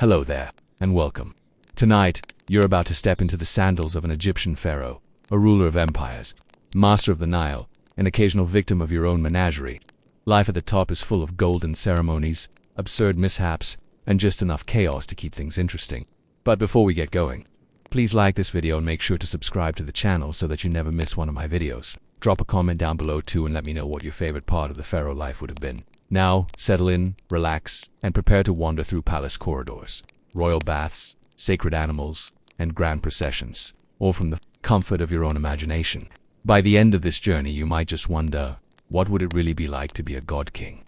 Hello there, and welcome. Tonight, you're about to step into the sandals of an Egyptian pharaoh, a ruler of empires, master of the Nile, an occasional victim of your own menagerie. Life at the top is full of golden ceremonies, absurd mishaps, and just enough chaos to keep things interesting. But before we get going, please like this video and make sure to subscribe to the channel so that you never miss one of my videos. Drop a comment down below too and let me know what your favorite part of the pharaoh life would have been. Now, settle in, relax, and prepare to wander through palace corridors, royal baths, sacred animals, and grand processions, all from the comfort of your own imagination. By the end of this journey, you might just wonder, what would it really be like to be a god king?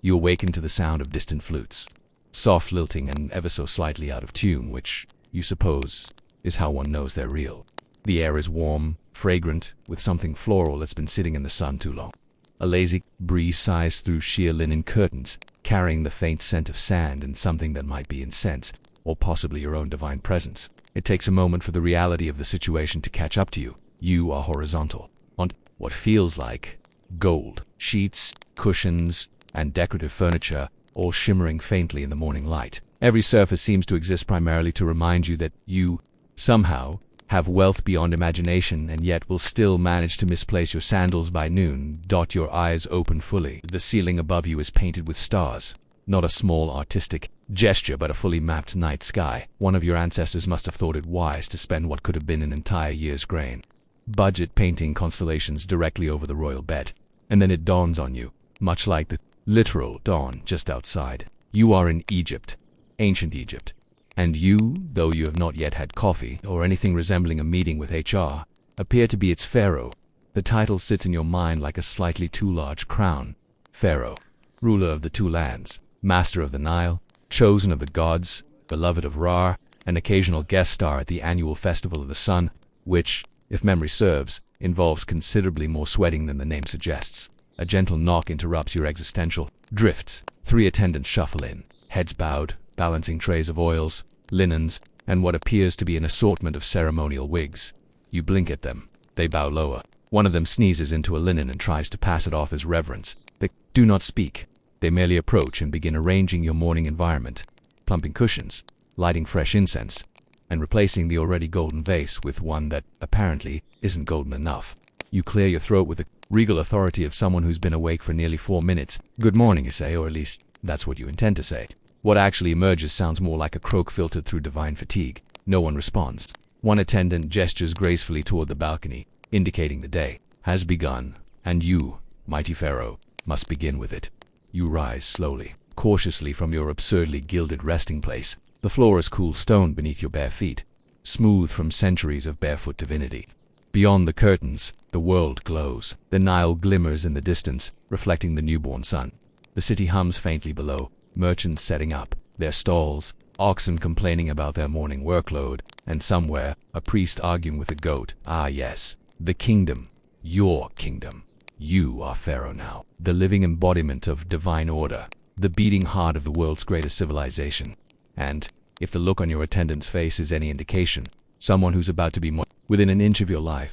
You awaken to the sound of distant flutes, soft lilting and ever so slightly out of tune, which, you suppose, is how one knows they're real. The air is warm, fragrant, with something floral that's been sitting in the sun too long. A lazy breeze sighs through sheer linen curtains, carrying the faint scent of sand and something that might be incense, or possibly your own divine presence. It takes a moment for the reality of the situation to catch up to you. You are horizontal, on what feels like gold, sheets, cushions, and decorative furniture, all shimmering faintly in the morning light. Every surface seems to exist primarily to remind you that you, somehow, have wealth beyond imagination and yet will still manage to misplace your sandals by noon. Your eyes open fully. The ceiling above you is painted with stars. Not a small artistic gesture, but a fully mapped night sky. One of your ancestors must have thought it wise to spend what could have been an entire year's grain budget painting constellations directly over the royal bed. And then it dawns on you, much like the literal dawn just outside. You are in Egypt, ancient Egypt. And you, though you have not yet had coffee or anything resembling a meeting with HR, appear to be its pharaoh. The title sits in your mind like a slightly too large crown. Pharaoh, ruler of the two lands, master of the Nile, chosen of the gods, beloved of Ra, an occasional guest star at the annual festival of the sun, which, if memory serves, involves considerably more sweating than the name suggests. A gentle knock interrupts your existential drifts. 3 attendants shuffle in, heads bowed, balancing trays of oils, linens, and what appears to be an assortment of ceremonial wigs. You blink at them. They bow lower. One of them sneezes into a linen and tries to pass it off as reverence. They do not speak. They merely approach and begin arranging your morning environment, plumping cushions, lighting fresh incense, and replacing the already golden vase with one that, apparently, isn't golden enough. You clear your throat with the regal authority of someone who's been awake for nearly 4 minutes. Good morning, you say, or at least that's what you intend to say. What actually emerges sounds more like a croak filtered through divine fatigue. No one responds. One attendant gestures gracefully toward the balcony, indicating the day has begun, and you, mighty pharaoh, must begin with it. You rise slowly, cautiously from your absurdly gilded resting place. The floor is cool stone beneath your bare feet, smooth from centuries of barefoot divinity. Beyond the curtains, the world glows. The Nile glimmers in the distance, reflecting the newborn sun. The city hums faintly below, merchants setting up their stalls, oxen complaining about their morning workload, and somewhere, a priest arguing with a goat. Ah yes, the kingdom, your kingdom. You are Pharaoh now, the living embodiment of divine order, the beating heart of the world's greatest civilization. And, if the look on your attendant's face is any indication, someone who's about to be within an inch of your life.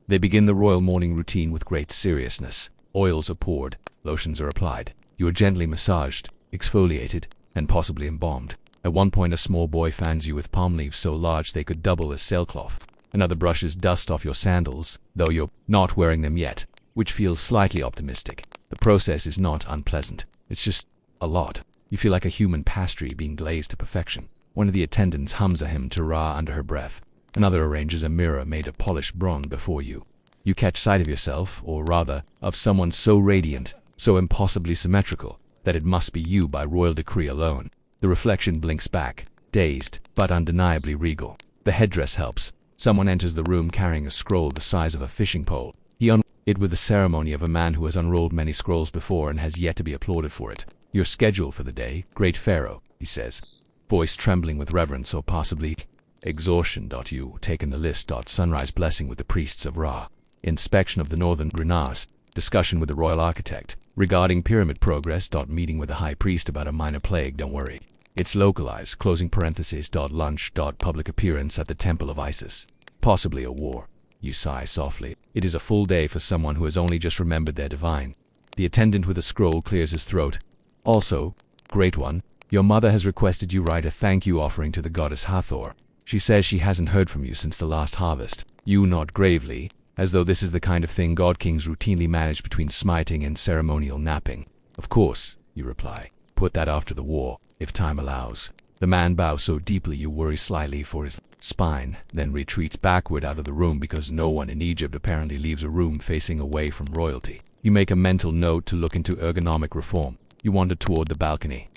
They begin the royal morning routine with great seriousness. Oils are poured, lotions are applied. You are gently massaged, exfoliated, and possibly embalmed. At one point, a small boy fans you with palm leaves so large they could double as sailcloth. Another brushes dust off your sandals, though you're not wearing them yet, which feels slightly optimistic. The process is not unpleasant. It's just a lot. You feel like a human pastry being glazed to perfection. One of the attendants hums a hymn to Ra under her breath. Another arranges a mirror made of polished bronze before you. You catch sight of yourself, or rather, of someone so radiant, so impossibly symmetrical, that it must be you by royal decree alone. The reflection blinks back, dazed, but undeniably regal. The headdress helps. Someone enters the room carrying a scroll the size of a fishing pole. He unrolls it with the ceremony of a man who has unrolled many scrolls before and has yet to be applauded for it. Your schedule for the day, great pharaoh, he says, voice trembling with reverence or possibly exhaustion. You take in the list. Sunrise blessing with the priests of Ra, inspection of the northern Grenas, discussion with the royal architect regarding pyramid progress. Meeting with the high priest about a minor plague. Don't worry, it's localized. Closing parenthesis. Lunch. Public appearance at the temple of Isis, possibly a war. You sigh softly. It is a full day for someone who has only just remembered their divine. The attendant with a scroll clears his throat. Also, great one, Your mother has requested you write a thank you offering to the goddess Hathor. She says she hasn't heard from you since the last harvest. You nod gravely, as though this is the kind of thing god kings routinely manage between smiting and ceremonial napping. Of course, you reply. Put that after the war, if time allows. The man bows so deeply you worry slightly for his spine, then retreats backward out of the room because no one in Egypt apparently leaves a room facing away from royalty. You make a mental note to look into ergonomic reform. You wander toward the balcony.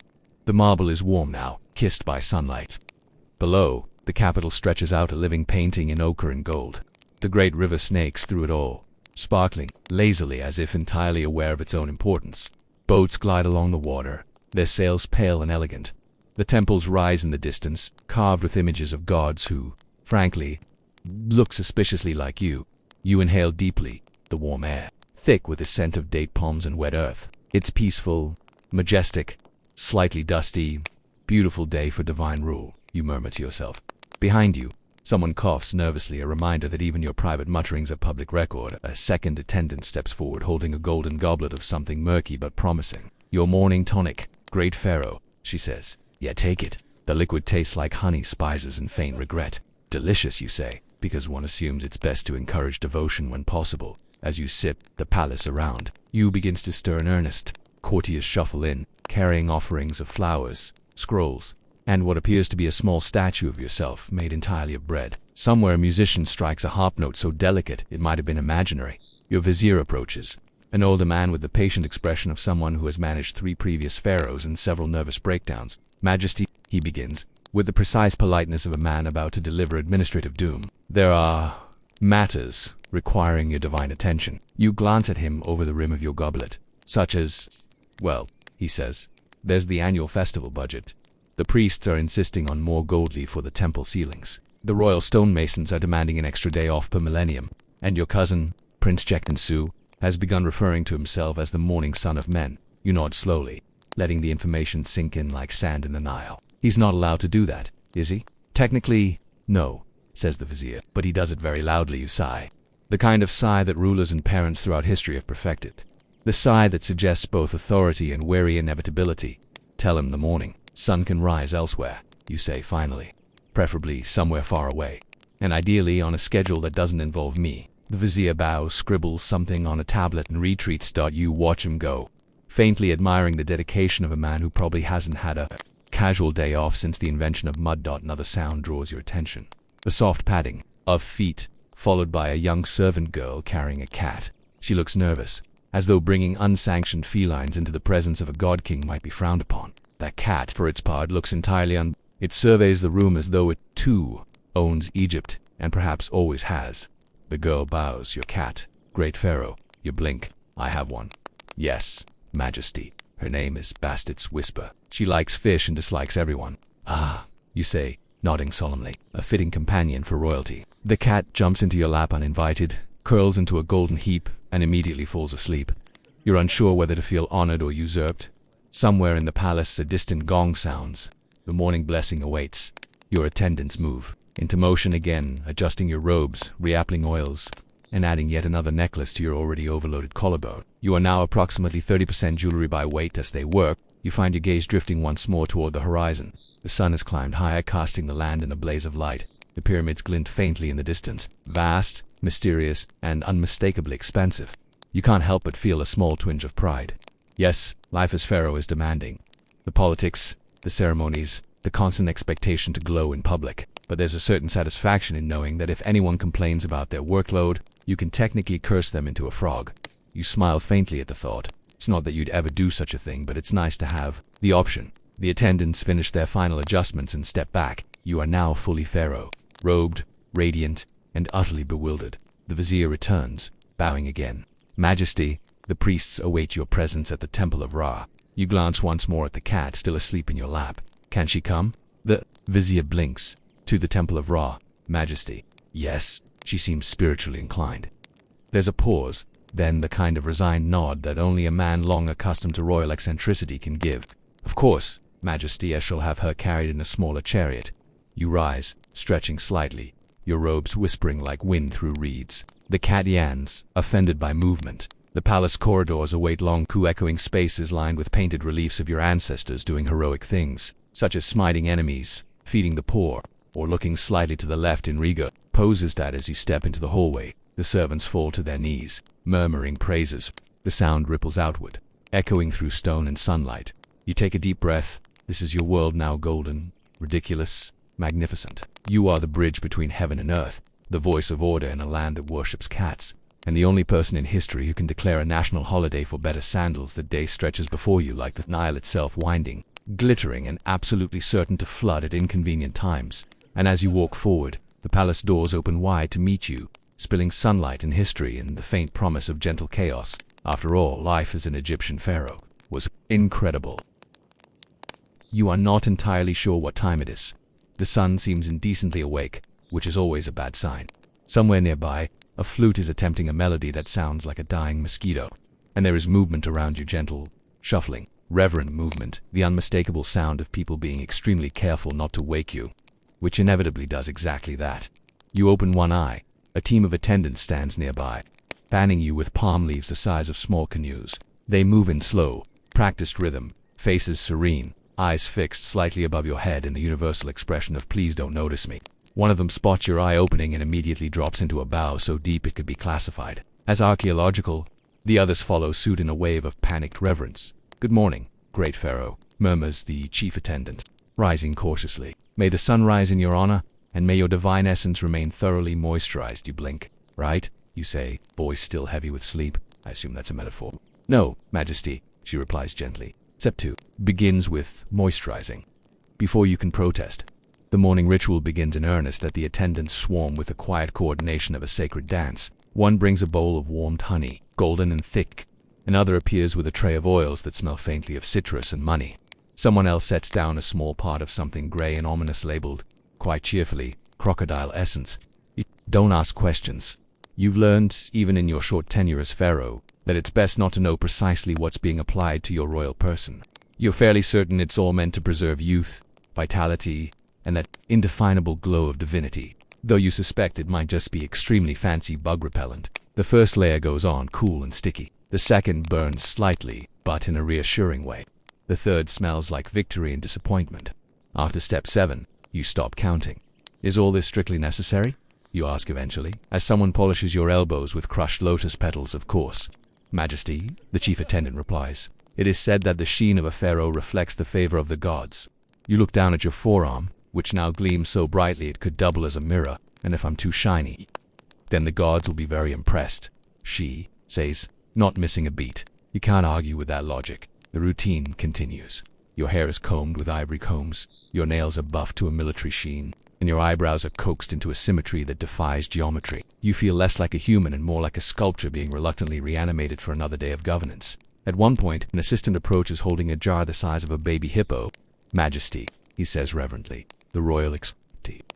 The marble is warm now, kissed by sunlight. Below, the capital stretches out a living painting in ochre and gold. The great river snakes through it all, sparkling lazily as if entirely aware of its own importance. Boats glide along the water, their sails pale and elegant. The temples rise in the distance, carved with images of gods who, frankly, look suspiciously like you. You inhale deeply, the warm air, thick with the scent of date palms and wet earth. It's peaceful, majestic, slightly dusty, beautiful day for divine rule, you murmur to yourself. Behind you, someone coughs nervously, a reminder that even your private mutterings are public record. A second attendant steps forward holding a golden goblet of something murky but promising. Your morning tonic, great pharaoh, she says. Yeah, take it. The liquid tastes like honey, spices, and faint regret. Delicious, you say, because one assumes it's best to encourage devotion when possible. As you sip, the palace around you begins to stir in earnest. Courtiers shuffle in, carrying offerings of flowers, scrolls, and what appears to be a small statue of yourself made entirely of bread. Somewhere a musician strikes a harp note so delicate it might have been imaginary. Your vizier approaches, an older man with the patient expression of someone who has managed 3 previous pharaohs and several nervous breakdowns. Majesty, he begins, with the precise politeness of a man about to deliver administrative doom. There are matters requiring your divine attention. You glance at him over the rim of your goblet, such as, well, he says, there's the annual festival budget. The priests are insisting on more gold leaf for the temple ceilings. The royal stonemasons are demanding an extra day off per millennium. And your cousin, Prince Jektansu, has begun referring to himself as the morning son of men. You nod slowly, letting the information sink in like sand in the Nile. He's not allowed to do that, is he? Technically, no, says the vizier, but he does it very loudly. You sigh. The kind of sigh that rulers and parents throughout history have perfected. The sigh that suggests both authority and wary inevitability. Tell him the morning sun can rise elsewhere, you say finally. Preferably somewhere far away. And ideally on a schedule that doesn't involve me. The vizier bows, scribbles something on a tablet and retreats. You watch him go, faintly admiring the dedication of a man who probably hasn't had a casual day off since the invention of mud. Another sound draws your attention. The soft padding of feet, followed by a young servant girl carrying a cat. She looks nervous, as though bringing unsanctioned felines into the presence of a god king might be frowned upon. That cat, for its part, looks entirely It surveys the room as though it, too, owns Egypt, and perhaps always has. The girl bows. Your cat, great pharaoh. You blink. I have one. Yes, Majesty. Her name is Bastard's Whisper. She likes fish and dislikes everyone. Ah, you say, nodding solemnly. A fitting companion for royalty. The cat jumps into your lap uninvited, curls into a golden heap, and immediately falls asleep. You're unsure whether to feel honored or usurped. Somewhere in the palace a distant gong sounds. The morning blessing awaits. Your attendants move into motion again, adjusting your robes, reapplying oils, and adding yet another necklace to your already overloaded collarbone. You are now approximately 30% jewelry by weight. As they work, you find your gaze drifting once more toward the horizon. The sun has climbed higher, casting the land in a blaze of light. The pyramids glint faintly in the distance, vast, mysterious, and unmistakably expansive. You can't help but feel a small twinge of pride. Yes, life as pharaoh is demanding. The politics, the ceremonies, the constant expectation to glow in public. But there's a certain satisfaction in knowing that if anyone complains about their workload, you can technically curse them into a frog. You smile faintly at the thought. It's not that you'd ever do such a thing, but it's nice to have the option. The attendants finish their final adjustments and step back. You are now fully pharaoh, robed, radiant, and utterly bewildered. The vizier returns, bowing again. Majesty, the priests await your presence at the temple of Ra. You glance once more at the cat still asleep in your lap. Can she come? The vizier blinks. To the temple of Ra, Majesty. Yes, she seems spiritually inclined. There's a pause, then the kind of resigned nod that only a man long accustomed to royal eccentricity can give. Of course, Majesty, I shall have her carried in a smaller chariot. You rise, stretching slightly, your robes whispering like wind through reeds. The cat yawns, offended by movement. The palace corridors await long echoing spaces lined with painted reliefs of your ancestors doing heroic things, such as smiting enemies, feeding the poor, or looking slightly to the left in regal poses that as you step into the hallway, the servants fall to their knees, murmuring praises. The sound ripples outward, echoing through stone and sunlight. You take a deep breath. This is your world now, golden, ridiculous, magnificent. You are the bridge between heaven and earth, the voice of order in a land that worships cats, and the only person in history who can declare a national holiday for better sandals. The day stretches before you like the Nile itself, winding, glittering, and absolutely certain to flood at inconvenient times. And as you walk forward, the palace doors open wide to meet you, spilling sunlight and history and the faint promise of gentle chaos. After all, life as an Egyptian pharaoh was incredible. You are not entirely sure what time it is. The sun seems indecently awake, which is always a bad sign. Somewhere nearby, a flute is attempting a melody that sounds like a dying mosquito, and there is movement around you, gentle, shuffling, reverent movement, the unmistakable sound of people being extremely careful not to wake you, which inevitably does exactly that. You open one eye. A team of attendants stands nearby, fanning you with palm leaves the size of small canoes. They move in slow, practiced rhythm, faces serene, eyes fixed slightly above your head in the universal expression of "please don't notice me." One of them spots your eye opening and immediately drops into a bow so deep it could be classified as archaeological. The others follow suit in a wave of panicked reverence. "Good morning, great pharaoh," murmurs the chief attendant, rising cautiously. "May the sun rise in your honor, and may your divine essence remain thoroughly moisturized." You blink. "Right," you say, voice still heavy with sleep. I assume that's a metaphor. "No, Majesty," she replies gently. Step 2 begins with moisturizing. Before you can protest, the morning ritual begins in earnest. At the attendants swarm with the quiet coordination of a sacred dance. One brings a bowl of warmed honey, golden and thick. Another appears with a tray of oils that smell faintly of citrus and money. Someone else sets down a small pot of something gray and ominous labeled, quite cheerfully, crocodile essence. You don't ask questions. You've learned, even in your short tenure as pharaoh, that it's best not to know precisely what's being applied to your royal person. You're fairly certain it's all meant to preserve youth, vitality, and that indefinable glow of divinity, though you suspect it might just be extremely fancy bug repellent. The first layer goes on cool and sticky. The second burns slightly, but in a reassuring way. The third smells like victory and disappointment. After step 7, you stop counting. "Is all this strictly necessary?" you ask eventually, as someone polishes your elbows with crushed lotus petals. "Of course, Majesty," the chief attendant replies. "It is said that the sheen of a pharaoh reflects the favor of the gods." You look down at your forearm, which now gleams so brightly it could double as a mirror, "and if I'm too shiny, then the gods will be very impressed," she says, not missing a beat. You can't argue with that logic. The routine continues. Your hair is combed with ivory combs, your nails are buffed to a military sheen, and your eyebrows are coaxed into a symmetry that defies geometry. You feel less like a human and more like a sculpture being reluctantly reanimated for another day of governance. At one point, an assistant approaches holding a jar the size of a baby hippo. "Majesty," he says reverently, "the royal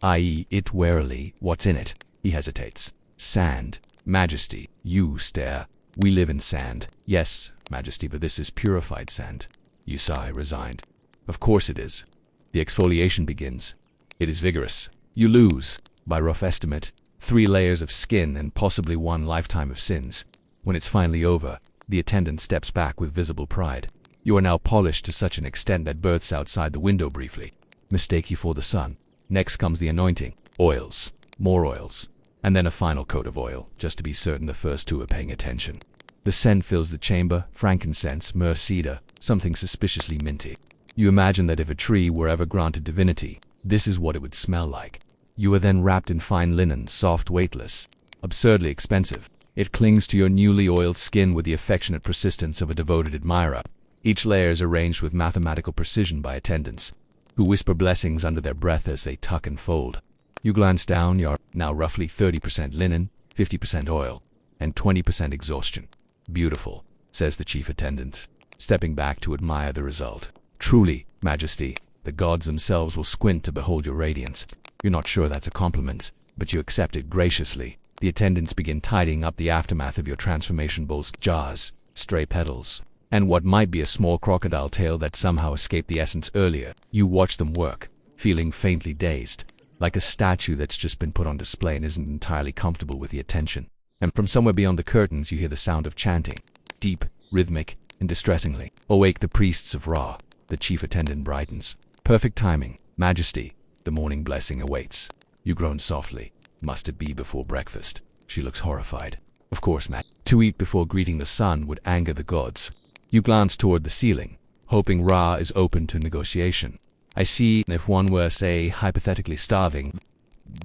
i.e. it warily, what's in it?" He hesitates. "Sand, Majesty." You stare. "We live in sand." "Yes, Majesty, but this is purified sand." You sigh, resigned. "Of course it is." The exfoliation begins. It is vigorous. You lose, by rough estimate, 3 layers of skin and possibly 1 lifetime of sins. When it's finally over, the attendant steps back with visible pride. You are now polished to such an extent that births outside the window briefly mistake you for the sun. Next comes the anointing. Oils, more oils, and then a final coat of oil, just to be certain the first 2 are paying attention. The scent fills the chamber, frankincense, myrrh, cedar, something suspiciously minty. You imagine that if a tree were ever granted divinity, this is what it would smell like. You are then wrapped in fine linen, soft, weightless, absurdly expensive. It clings to your newly oiled skin with the affectionate persistence of a devoted admirer. Each layer is arranged with mathematical precision by attendants, who whisper blessings under their breath as they tuck and fold. You glance down. You're now roughly 30% linen, 50% oil, and 20% exhaustion. "Beautiful," says the chief attendant, stepping back to admire the result. "Truly, Majesty, the gods themselves will squint to behold your radiance." You're not sure that's a compliment, but you accept it graciously. The attendants begin tidying up the aftermath of your transformation bowls, jars, stray petals, and what might be a small crocodile tail that somehow escaped the essence earlier. You watch them work, feeling faintly dazed, like a statue that's just been put on display and isn't entirely comfortable with the attention. and from somewhere beyond the curtains you hear the sound of chanting, deep, rhythmic, and distressingly. Awake the priests of Ra. The chief attendant brightens. Perfect timing, Majesty. The morning blessing awaits. You groan softly. Must it be before breakfast? She looks horrified. Of course, Matt. To eat before greeting the sun would anger the gods. You glance toward the ceiling, hoping Ra is open to negotiation. I see, if one were, say, hypothetically starving,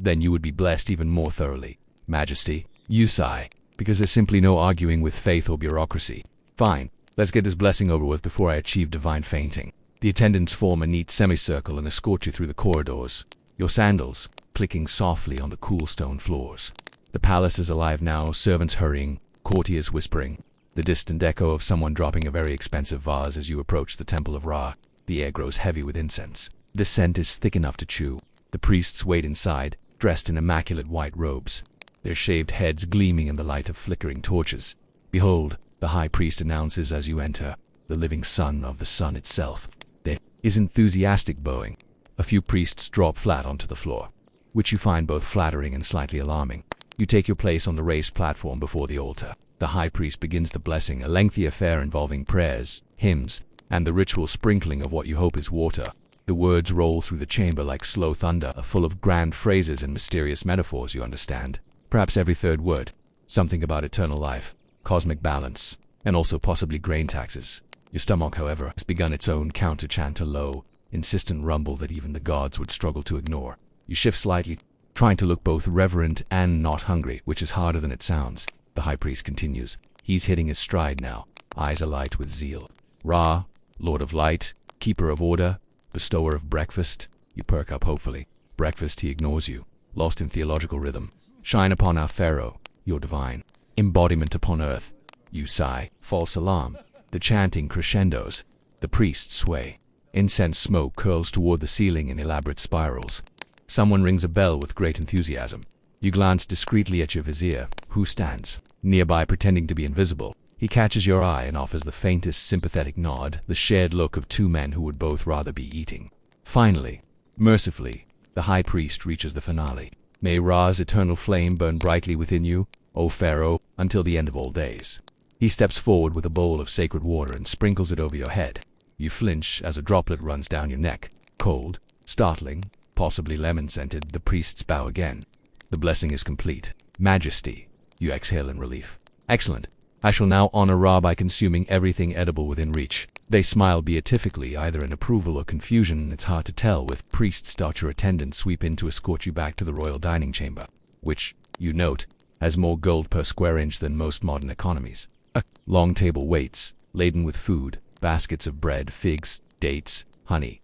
then you would be blessed even more thoroughly, Majesty. You sigh, because there's simply no arguing with faith or bureaucracy. Fine, let's get this blessing over with before I achieve divine fainting. The attendants form a neat semicircle and escort you through the corridors, your sandals clicking softly on the cool stone floors. The palace is alive now, servants hurrying, courtiers whispering, the distant echo of someone dropping a very expensive vase as you approach the temple of Ra. The air grows heavy with incense. The scent is thick enough to chew. The priests wait inside, dressed in immaculate white robes, their shaved heads gleaming in the light of flickering torches. Behold, the high priest announces as you enter, the living son of the sun itself. There is enthusiastic bowing. A few priests drop flat onto the floor, which you find both flattering and slightly alarming. You take your place on the raised platform before the altar. The high priest begins the blessing, a lengthy affair involving prayers, hymns, and the ritual sprinkling of what you hope is water. The words roll through the chamber like slow thunder, full of grand phrases and mysterious metaphors you understand. Perhaps every third word. Something about eternal life, cosmic balance, and also possibly grain taxes. Your stomach, however, has begun its own counter-chant, a low, insistent rumble that even the gods would struggle to ignore. You shift slightly, trying to look both reverent and not hungry, which is harder than it sounds. The high priest continues. He's hitting his stride now, eyes alight with zeal. Ra, Lord of Light, Keeper of Order, Bestower of Breakfast. You perk up hopefully. Breakfast, he ignores you, lost in theological rhythm. Shine upon our Pharaoh, your divine embodiment upon earth. You sigh. False alarm. The chanting crescendos. The priests sway. Incense smoke curls toward the ceiling in elaborate spirals. Someone rings a bell with great enthusiasm. You glance discreetly at your vizier, who stands nearby pretending to be invisible. He catches your eye and offers the faintest sympathetic nod, the shared look of two men who would both rather be eating. Finally, mercifully, the high priest reaches the finale. May Ra's eternal flame burn brightly within you, O Pharaoh, until the end of all days. He steps forward with a bowl of sacred water and sprinkles it over your head. You flinch as a droplet runs down your neck. Cold, startling, possibly lemon-scented, the priests bow again. The blessing is complete. Majesty, you exhale in relief. Excellent. I shall now honor Ra by consuming everything edible within reach. They smile beatifically, either in approval or confusion. It's hard to tell, with priests dot your attendants sweep in to escort you back to the royal dining chamber, which, you note, has more gold per square inch than most modern economies. A long table waits, laden with food, baskets of bread, figs, dates, honey,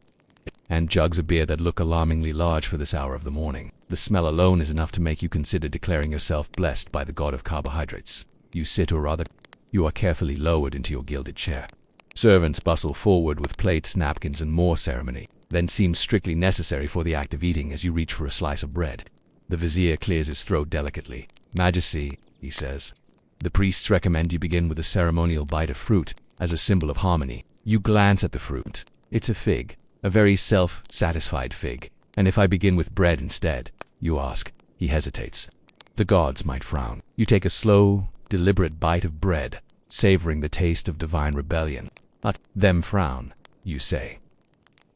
and jugs of beer that look alarmingly large for this hour of the morning. The smell alone is enough to make you consider declaring yourself blessed by the god of carbohydrates. You sit, or rather, you are carefully lowered into your gilded chair. Servants bustle forward with plates, napkins, and more ceremony, then seems strictly necessary for the act of eating as you reach for a slice of bread. The vizier clears his throat delicately. Majesty, he says. The priests recommend you begin with a ceremonial bite of fruit, as a symbol of harmony. You glance at the fruit. It's a fig, a very self-satisfied fig. And if I begin with bread instead, you ask. He hesitates. The gods might frown. You take a slow, deliberate bite of bread, savoring the taste of divine rebellion. Let them frown, you say.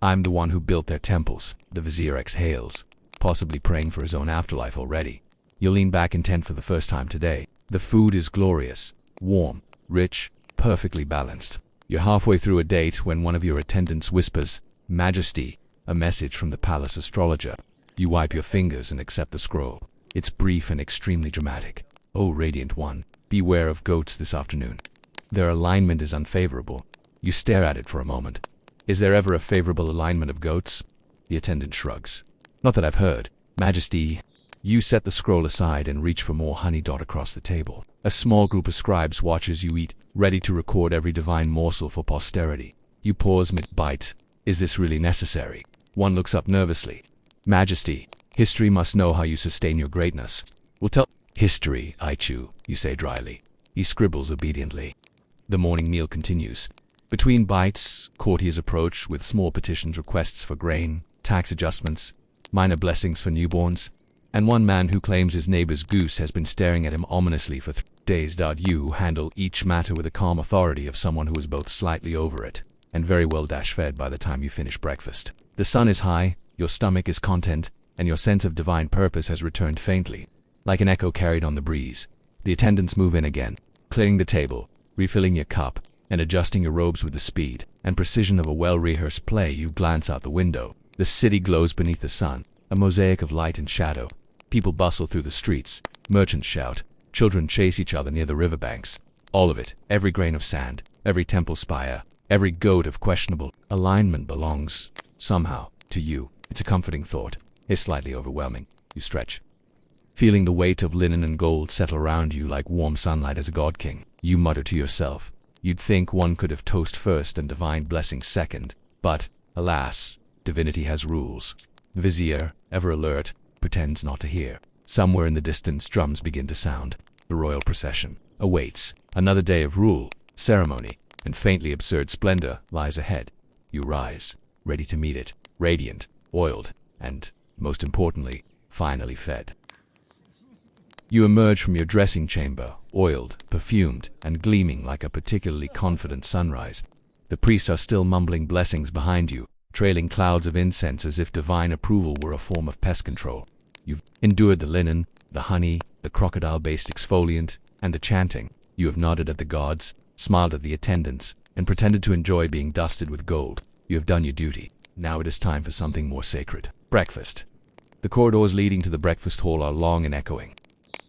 I'm the one who built their temples. The vizier exhales, possibly praying for his own afterlife already. You lean back intent for the first time today. The food is glorious, warm, rich, perfectly balanced. You're halfway through a date when one of your attendants whispers, Majesty, a message from the palace astrologer. You wipe your fingers and accept the scroll. It's brief and extremely dramatic. O radiant one, beware of goats this afternoon. Their alignment is unfavorable. You stare at it for a moment. Is there ever a favorable alignment of goats? The attendant shrugs. Not that I've heard. Majesty, you set the scroll aside and reach for more honey dot across the table. A small group of scribes watches you eat, ready to record every divine morsel for posterity. You pause mid-bite. Is this really necessary? One looks up nervously. Majesty, history must know how you sustain your greatness. We'll tell history, I chew, you say dryly. He scribbles obediently. The morning meal continues. Between bites, courtiers approach with small petitions, requests for grain, tax adjustments, minor blessings for newborns. and one man who claims his neighbor's goose has been staring at him ominously for 3 days. You handle each matter with the calm authority of someone who is both slightly over it and very well fed by the time you finish breakfast. The sun is high, your stomach is content, and your sense of divine purpose has returned faintly, like an echo carried on the breeze. The attendants move in again, clearing the table, refilling your cup, and adjusting your robes with the speed and precision of a well-rehearsed play. You glance out the window. The city glows beneath the sun, a mosaic of light and shadow. People bustle through the streets, merchants shout, children chase each other near the riverbanks. All of it, every grain of sand, every temple spire, every goat of questionable alignment belongs, somehow, to you. It's a comforting thought. It's slightly overwhelming. You stretch, feeling the weight of linen and gold settle around you like warm sunlight as a god-king. You mutter to yourself, you'd think one could have toast first and divine blessing second, but, alas, divinity has rules. The vizier, ever alert, pretends not to hear. Somewhere in the distance drums begin to sound. The royal procession awaits. Another day of rule, ceremony, and faintly absurd splendor lies ahead. You rise, ready to meet it, radiant, oiled, and, most importantly, finally fed. You emerge from your dressing chamber, oiled, perfumed, and gleaming like a particularly confident sunrise. The priests are still mumbling blessings behind you, trailing clouds of incense as if divine approval were a form of pest control. You've endured the linen, the honey, the crocodile-based exfoliant, and the chanting. You have nodded at the gods, smiled at the attendants, and pretended to enjoy being dusted with gold. You have done your duty. Now it is time for something more sacred. Breakfast. The corridors leading to the breakfast hall are long and echoing,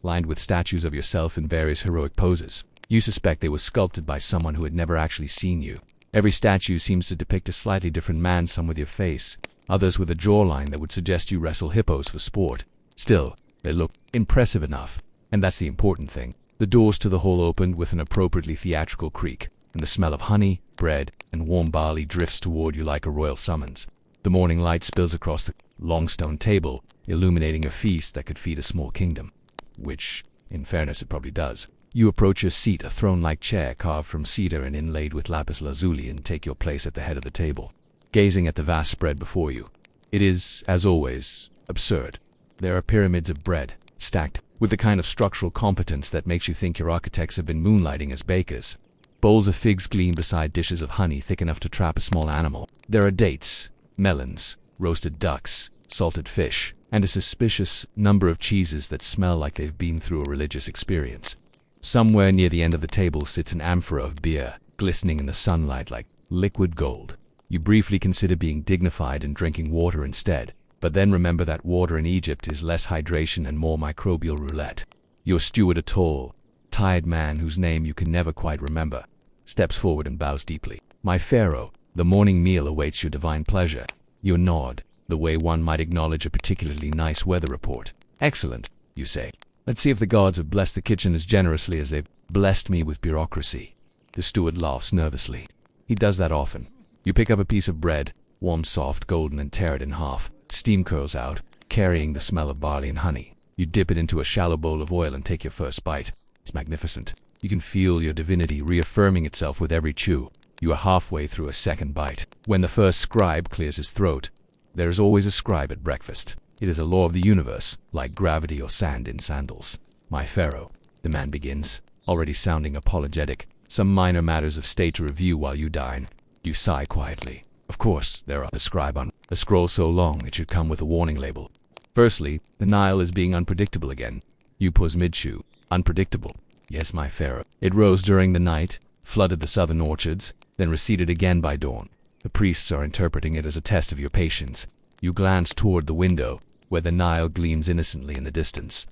lined with statues of yourself in various heroic poses. You suspect they were sculpted by someone who had never actually seen you. Every statue seems to depict a slightly different man, some with your face, others with a jawline that would suggest you wrestle hippos for sport. Still, they look impressive enough, and that's the important thing. The doors to the hall opened with an appropriately theatrical creak, and the smell of honey, bread, and warm barley drifts toward you like a royal summons. The morning light spills across the long stone table, illuminating a feast that could feed a small kingdom. Which, in fairness, it probably does. You approach your seat, a throne-like chair carved from cedar and inlaid with lapis lazuli, and take your place at the head of the table, gazing at the vast spread before you. It is, as always, absurd. There are pyramids of bread, stacked with the kind of structural competence that makes you think your architects have been moonlighting as bakers. Bowls of figs gleam beside dishes of honey thick enough to trap a small animal. There are dates, melons, roasted ducks, salted fish, and a suspicious number of cheeses that smell like they've been through a religious experience. Somewhere near the end of the table sits an amphora of beer, glistening in the sunlight like liquid gold. You briefly consider being dignified and drinking water instead, but then remember that water in Egypt is less hydration and more microbial roulette. Your steward, a tall, tired man whose name you can never quite remember, steps forward and bows deeply. "My pharaoh, the morning meal awaits your divine pleasure." You nod, the way one might acknowledge a particularly nice weather report. "Excellent," you say. "Let's see if the gods have blessed the kitchen as generously as they've blessed me with bureaucracy." The steward laughs nervously. He does that often. You pick up a piece of bread, warm, soft, golden, and tear it in half. Steam curls out, carrying the smell of barley and honey. You dip it into a shallow bowl of oil and take your first bite. It's magnificent. You can feel your divinity reaffirming itself with every chew. You are halfway through a second bite, when the first scribe clears his throat. There is always a scribe at breakfast. It is a law of the universe, like gravity or sand in sandals. "My pharaoh," the man begins, already sounding apologetic. "Some minor matters of state to review while you dine." You sigh quietly. Of course, there are. The scribe on a scroll so long it should come with a warning label. Firstly, the Nile is being unpredictable again. You pause mid-chew. Unpredictable. Yes, my pharaoh. It rose during the night, flooded the southern orchards, then receded again by dawn. The priests are interpreting it as a test of your patience. You glance toward the window, where the Nile gleams innocently in the distance.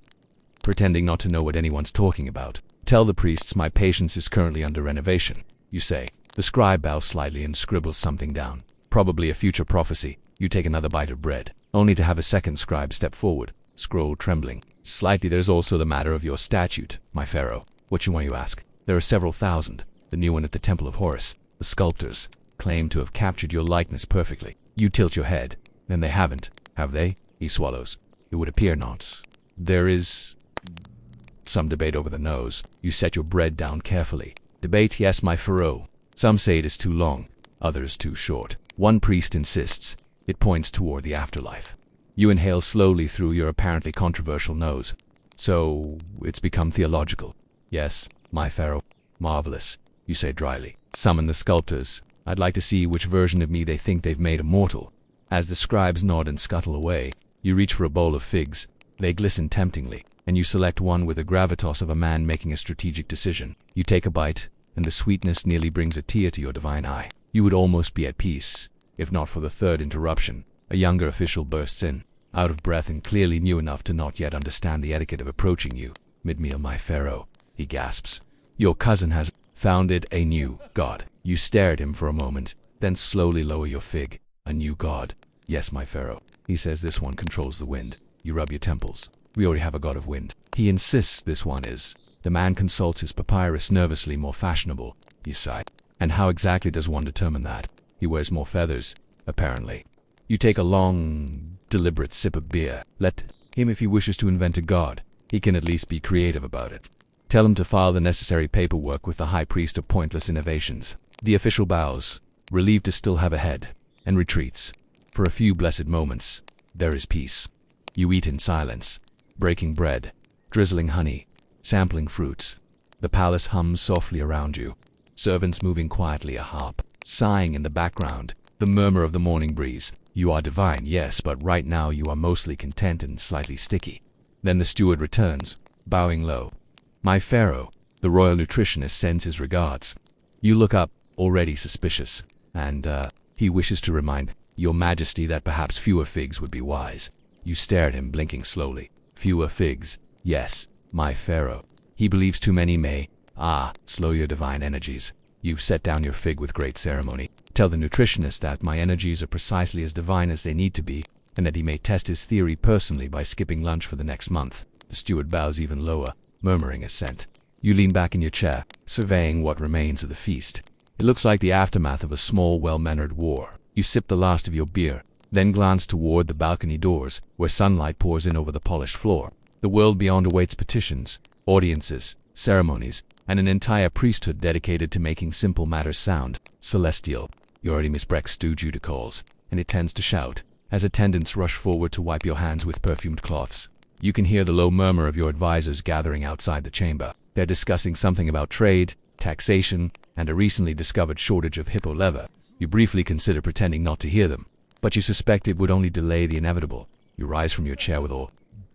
Pretending not to know what anyone's talking about. "Tell the priests my patience is currently under renovation," you say. The scribe bows slightly and scribbles something down. Probably a future prophecy. You take another bite of bread, only to have a second scribe step forward, scroll trembling. "Slightly, there's also the matter of your statute, my pharaoh." "What you want, you ask?" "There are several thousand. The new one at the Temple of Horus. The sculptors claim to have captured your likeness perfectly." You tilt your head. "Then they haven't, have they?" He swallows. "It would appear not. There is some debate over the nose." You set your bread down carefully. "Debate, yes, my pharaoh. Some say it is too long, others too short. One priest insists it points toward the afterlife." You inhale slowly through your apparently controversial nose. So, it's become theological. Yes, my pharaoh. Marvelous, you say dryly. Summon the sculptors. I'd like to see which version of me they think they've made immortal. As the scribes nod and scuttle away, you reach for a bowl of figs. They glisten temptingly, and you select one with the gravitas of a man making a strategic decision. You take a bite, and the sweetness nearly brings a tear to your divine eye. You would almost be at peace, if not for the third interruption. A younger official bursts in, out of breath and clearly new enough to not yet understand the etiquette of approaching you. Mid-meal, my pharaoh, he gasps. Your cousin has founded a new god. You stare at him for a moment, then slowly lower your fig. A new god. Yes, my pharaoh. He says this one controls the wind. You rub your temples. We already have a god of wind. He insists this one is. The man consults his papyrus nervously, more fashionable. You sigh. And how exactly does one determine that? He wears more feathers, apparently. You take a long, deliberate sip of beer. Let him, if he wishes to invent a god, he can at least be creative about it. Tell him to file the necessary paperwork with the high priest of pointless innovations. The official bows, relieved to still have a head, and retreats. For a few blessed moments, there is peace. You eat in silence, breaking bread, drizzling honey, sampling fruits. The palace hums softly around you. Servants moving quietly, a harp, sighing in the background, the murmur of the morning breeze. You are divine, yes, but right now you are mostly content and slightly sticky. Then the steward returns, bowing low. My pharaoh, the royal nutritionist, sends his regards. You look up, already suspicious, and, he wishes to remind your majesty that perhaps fewer figs would be wise. You stare at him, blinking slowly. Fewer figs, yes, my pharaoh. He believes too many may, slow your divine energies. You set down your fig with great ceremony. Tell the nutritionist that my energies are precisely as divine as they need to be, and that he may test his theory personally by skipping lunch for the next month. The steward bows even lower, murmuring assent. You lean back in your chair, surveying what remains of the feast. It looks like the aftermath of a small, well-mannered war. You sip the last of your beer, then glance toward the balcony doors, where sunlight pours in over the polished floor. The world beyond awaits petitions, audiences, ceremonies, and an entire priesthood dedicated to making simple matters sound celestial. You already miss breakfast due to calls, and it tends to shout, as attendants rush forward to wipe your hands with perfumed cloths. You can hear the low murmur of your advisors gathering outside the chamber. They're discussing something about trade, taxation, and a recently discovered shortage of hippo leather. You briefly consider pretending not to hear them, but you suspect it would only delay the inevitable. You rise from your chair with all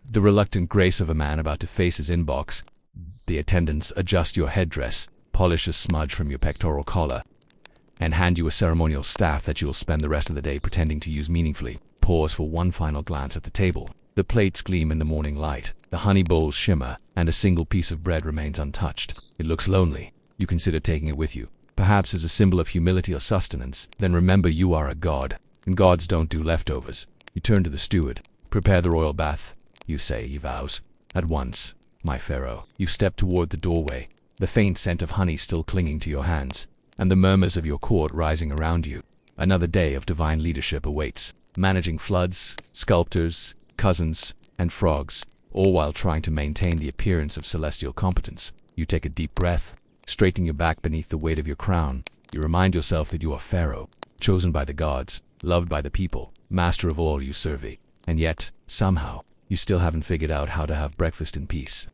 the reluctant grace of a man about to face his inbox. The attendants adjust your headdress, polish a smudge from your pectoral collar, and hand you a ceremonial staff that you'll spend the rest of the day pretending to use meaningfully. Pause for one final glance at the table. The plates gleam in the morning light, the honey bowls shimmer, and a single piece of bread remains untouched. It looks lonely. You consider taking it with you, perhaps as a symbol of humility or sustenance. Then remember you are a god, and gods don't do leftovers. You turn to the steward. Prepare the royal bath, you say, he vows. At once, my pharaoh. You step toward the doorway, the faint scent of honey still clinging to your hands, and the murmurs of your court rising around you. Another day of divine leadership awaits, managing floods, sculptors, cousins, and frogs, all while trying to maintain the appearance of celestial competence. You take a deep breath, straightening your back beneath the weight of your crown. You remind yourself that you are pharaoh, chosen by the gods, loved by the people, master of all you survey. And yet, somehow, you still haven't figured out how to have breakfast in peace.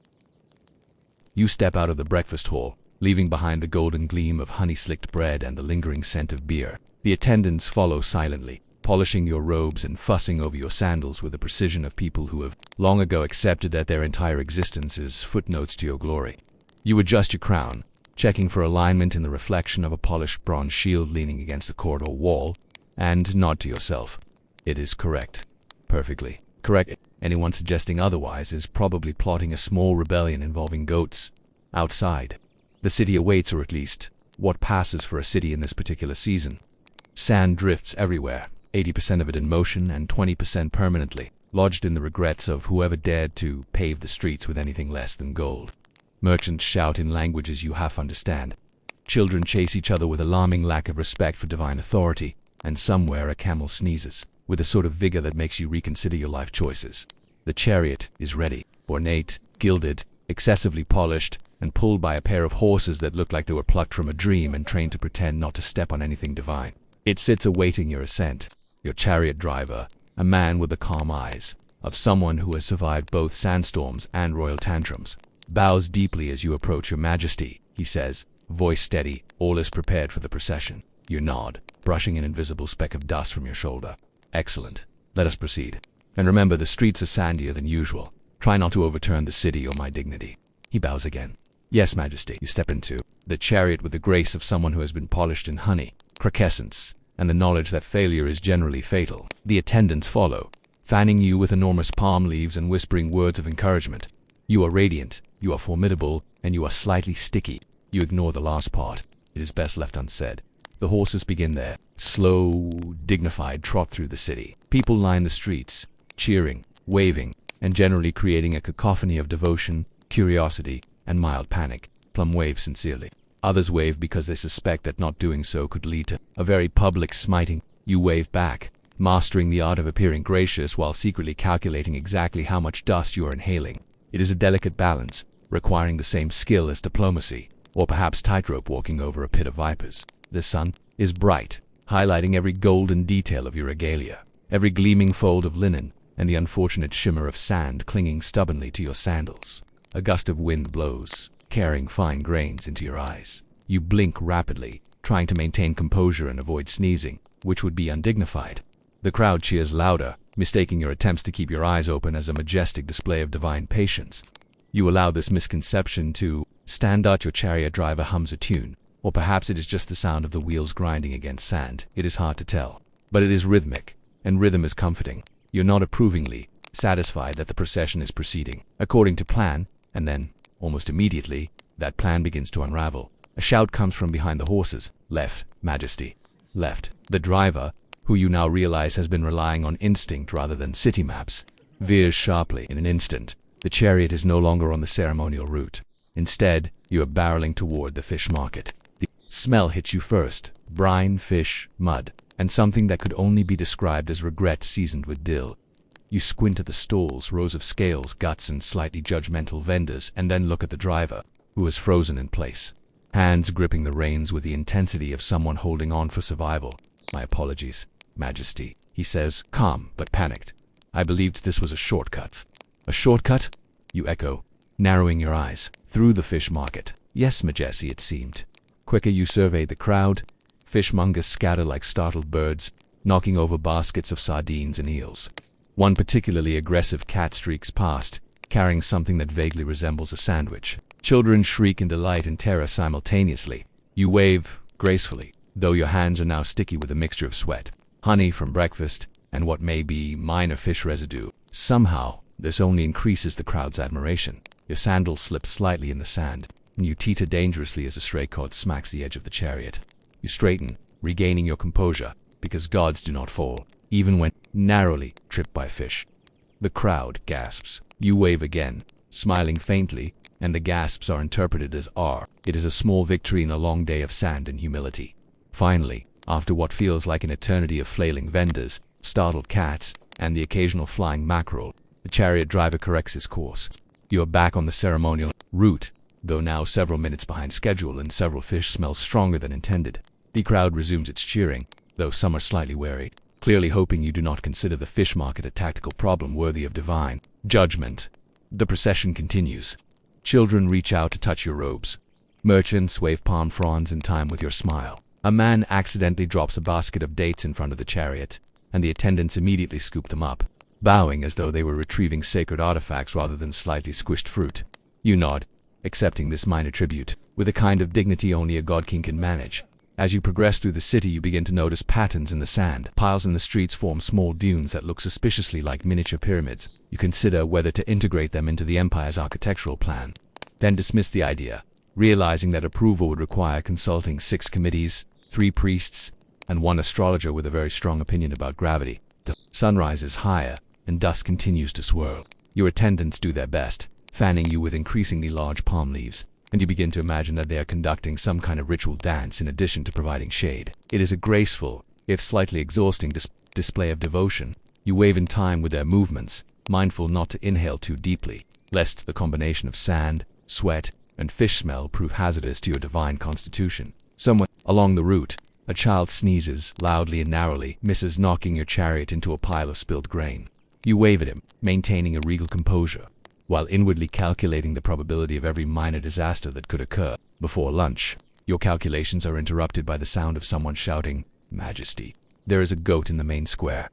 You step out of the breakfast hall, leaving behind the golden gleam of honey-slicked bread and the lingering scent of beer. The attendants follow silently, polishing your robes and fussing over your sandals with the precision of people who have long ago accepted that their entire existence is footnotes to your glory. You adjust your crown, checking for alignment in the reflection of a polished bronze shield leaning against the corridor wall, and nod to yourself. It is correct. Perfectly correct. Anyone suggesting otherwise is probably plotting a small rebellion involving goats. Outside, the city awaits, or at least, what passes for a city in this particular season. Sand drifts everywhere, 80% of it in motion and 20% permanently, lodged in the regrets of whoever dared to pave the streets with anything less than gold. Merchants shout in languages you half understand. Children chase each other with alarming lack of respect for divine authority, and somewhere a camel sneezes, with a sort of vigor that makes you reconsider your life choices. The chariot is ready, ornate, gilded, excessively polished, and pulled by a pair of horses that look like they were plucked from a dream and trained to pretend not to step on anything divine. It sits awaiting your ascent. Your chariot driver, A man with the calm eyes of someone who has survived both sandstorms and royal tantrums bows deeply as you approach, Your Majesty, he says, voice steady. All is prepared for the procession. You nod, brushing an invisible speck of dust from your shoulder. Excellent. Let us proceed. And remember, the streets are sandier than usual. Try not to overturn the city or my dignity. He bows again. Yes, Majesty. You step into the chariot with the grace of someone who has been polished in honey, crescents, and the knowledge that failure is generally fatal. The attendants follow, fanning you with enormous palm leaves and whispering words of encouragement. You are radiant, you are formidable, and you are slightly sticky. You ignore the last part. It is best left unsaid. The horses begin their slow, dignified trot through the city. People line the streets, cheering, waving, and generally creating a cacophony of devotion, curiosity, and mild panic. Some wave sincerely. Others wave because they suspect that not doing so could lead to a very public smiting. You wave back, mastering the art of appearing gracious while secretly calculating exactly how much dust you are inhaling. It is a delicate balance, requiring the same skill as diplomacy, or perhaps tightrope walking over a pit of vipers. The sun is bright, highlighting every golden detail of your regalia, every gleaming fold of linen, and the unfortunate shimmer of sand clinging stubbornly to your sandals. A gust of wind blows, carrying fine grains into your eyes. You blink rapidly, trying to maintain composure and avoid sneezing, which would be undignified. The crowd cheers louder, mistaking your attempts to keep your eyes open as a majestic display of divine patience. You allow this misconception to stand out. Your chariot driver hums a tune, or perhaps it is just the sound of the wheels grinding against sand. It is hard to tell, but it is rhythmic, and rhythm is comforting. You're not approvingly satisfied that the procession is proceeding according to plan, and then, almost immediately, that plan begins to unravel. A shout comes from behind the horses. Left, Majesty. Left. The driver, who you now realize has been relying on instinct rather than city maps, veers sharply. In an instant, the chariot is no longer on the ceremonial route. Instead, you are barreling toward the fish market. The smell hits you first: brine, fish, mud, and something that could only be described as regret seasoned with dill. You squint at the stalls, rows of scales, guts, and slightly judgmental vendors, and then look at the driver, who is frozen in place, hands gripping the reins with the intensity of someone holding on for survival. My apologies, Majesty, he says, calm but panicked. I believed this was a shortcut. A shortcut? You echo, narrowing your eyes. Through the fish market. Yes, Majesty, it seemed. Quicker you survey the crowd. Fishmongers scatter like startled birds, knocking over baskets of sardines and eels. One particularly aggressive cat streaks past, carrying something that vaguely resembles a sandwich. Children shriek in delight and terror simultaneously. You wave gracefully, though your hands are now sticky with a mixture of sweat, honey from breakfast, and what may be minor fish residue. Somehow, this only increases the crowd's admiration. Your sandal slips slightly in the sand, and you teeter dangerously as a stray cord smacks the edge of the chariot. You straighten, regaining your composure, because gods do not fall, even when narrowly tripped by fish. The crowd gasps. You wave again, smiling faintly, and the gasps are interpreted as R. It is a small victory in a long day of sand and humility. Finally, after what feels like an eternity of flailing vendors, startled cats, and the occasional flying mackerel, the chariot driver corrects his course. You are back on the ceremonial route, though now several minutes behind schedule, and several fish smell stronger than intended. The crowd resumes its cheering, though some are slightly wary, clearly hoping you do not consider the fish market a tactical problem worthy of divine judgment. The procession continues. Children reach out to touch your robes. Merchants wave palm fronds in time with your smile. A man accidentally drops a basket of dates in front of the chariot, and the attendants immediately scoop them up, bowing as though they were retrieving sacred artifacts rather than slightly squished fruit. You nod, accepting this minor tribute, with a kind of dignity only a god-king can manage. As you progress through the city, you begin to notice patterns in the sand. Piles in the streets form small dunes that look suspiciously like miniature pyramids. You consider whether to integrate them into the empire's architectural plan, then dismiss the idea, realizing that approval would require consulting 6 committees, 3 priests, and 1 astrologer with a very strong opinion about gravity. The sun rises higher, and dust continues to swirl. Your attendants do their best, fanning you with increasingly large palm leaves, and you begin to imagine that they are conducting some kind of ritual dance in addition to providing shade. It is a graceful, if slightly exhausting display of devotion. You wave in time with their movements, mindful not to inhale too deeply, lest the combination of sand, sweat, and fish smell prove hazardous to your divine constitution. Somewhere along the route, A child sneezes, loudly and narrowly, misses knocking your chariot into a pile of spilled grain. You wave at him, maintaining a regal composure, while inwardly calculating the probability of every minor disaster that could occur. Before lunch, your calculations are interrupted by the sound of someone shouting, "Majesty." There is a goat in the main square.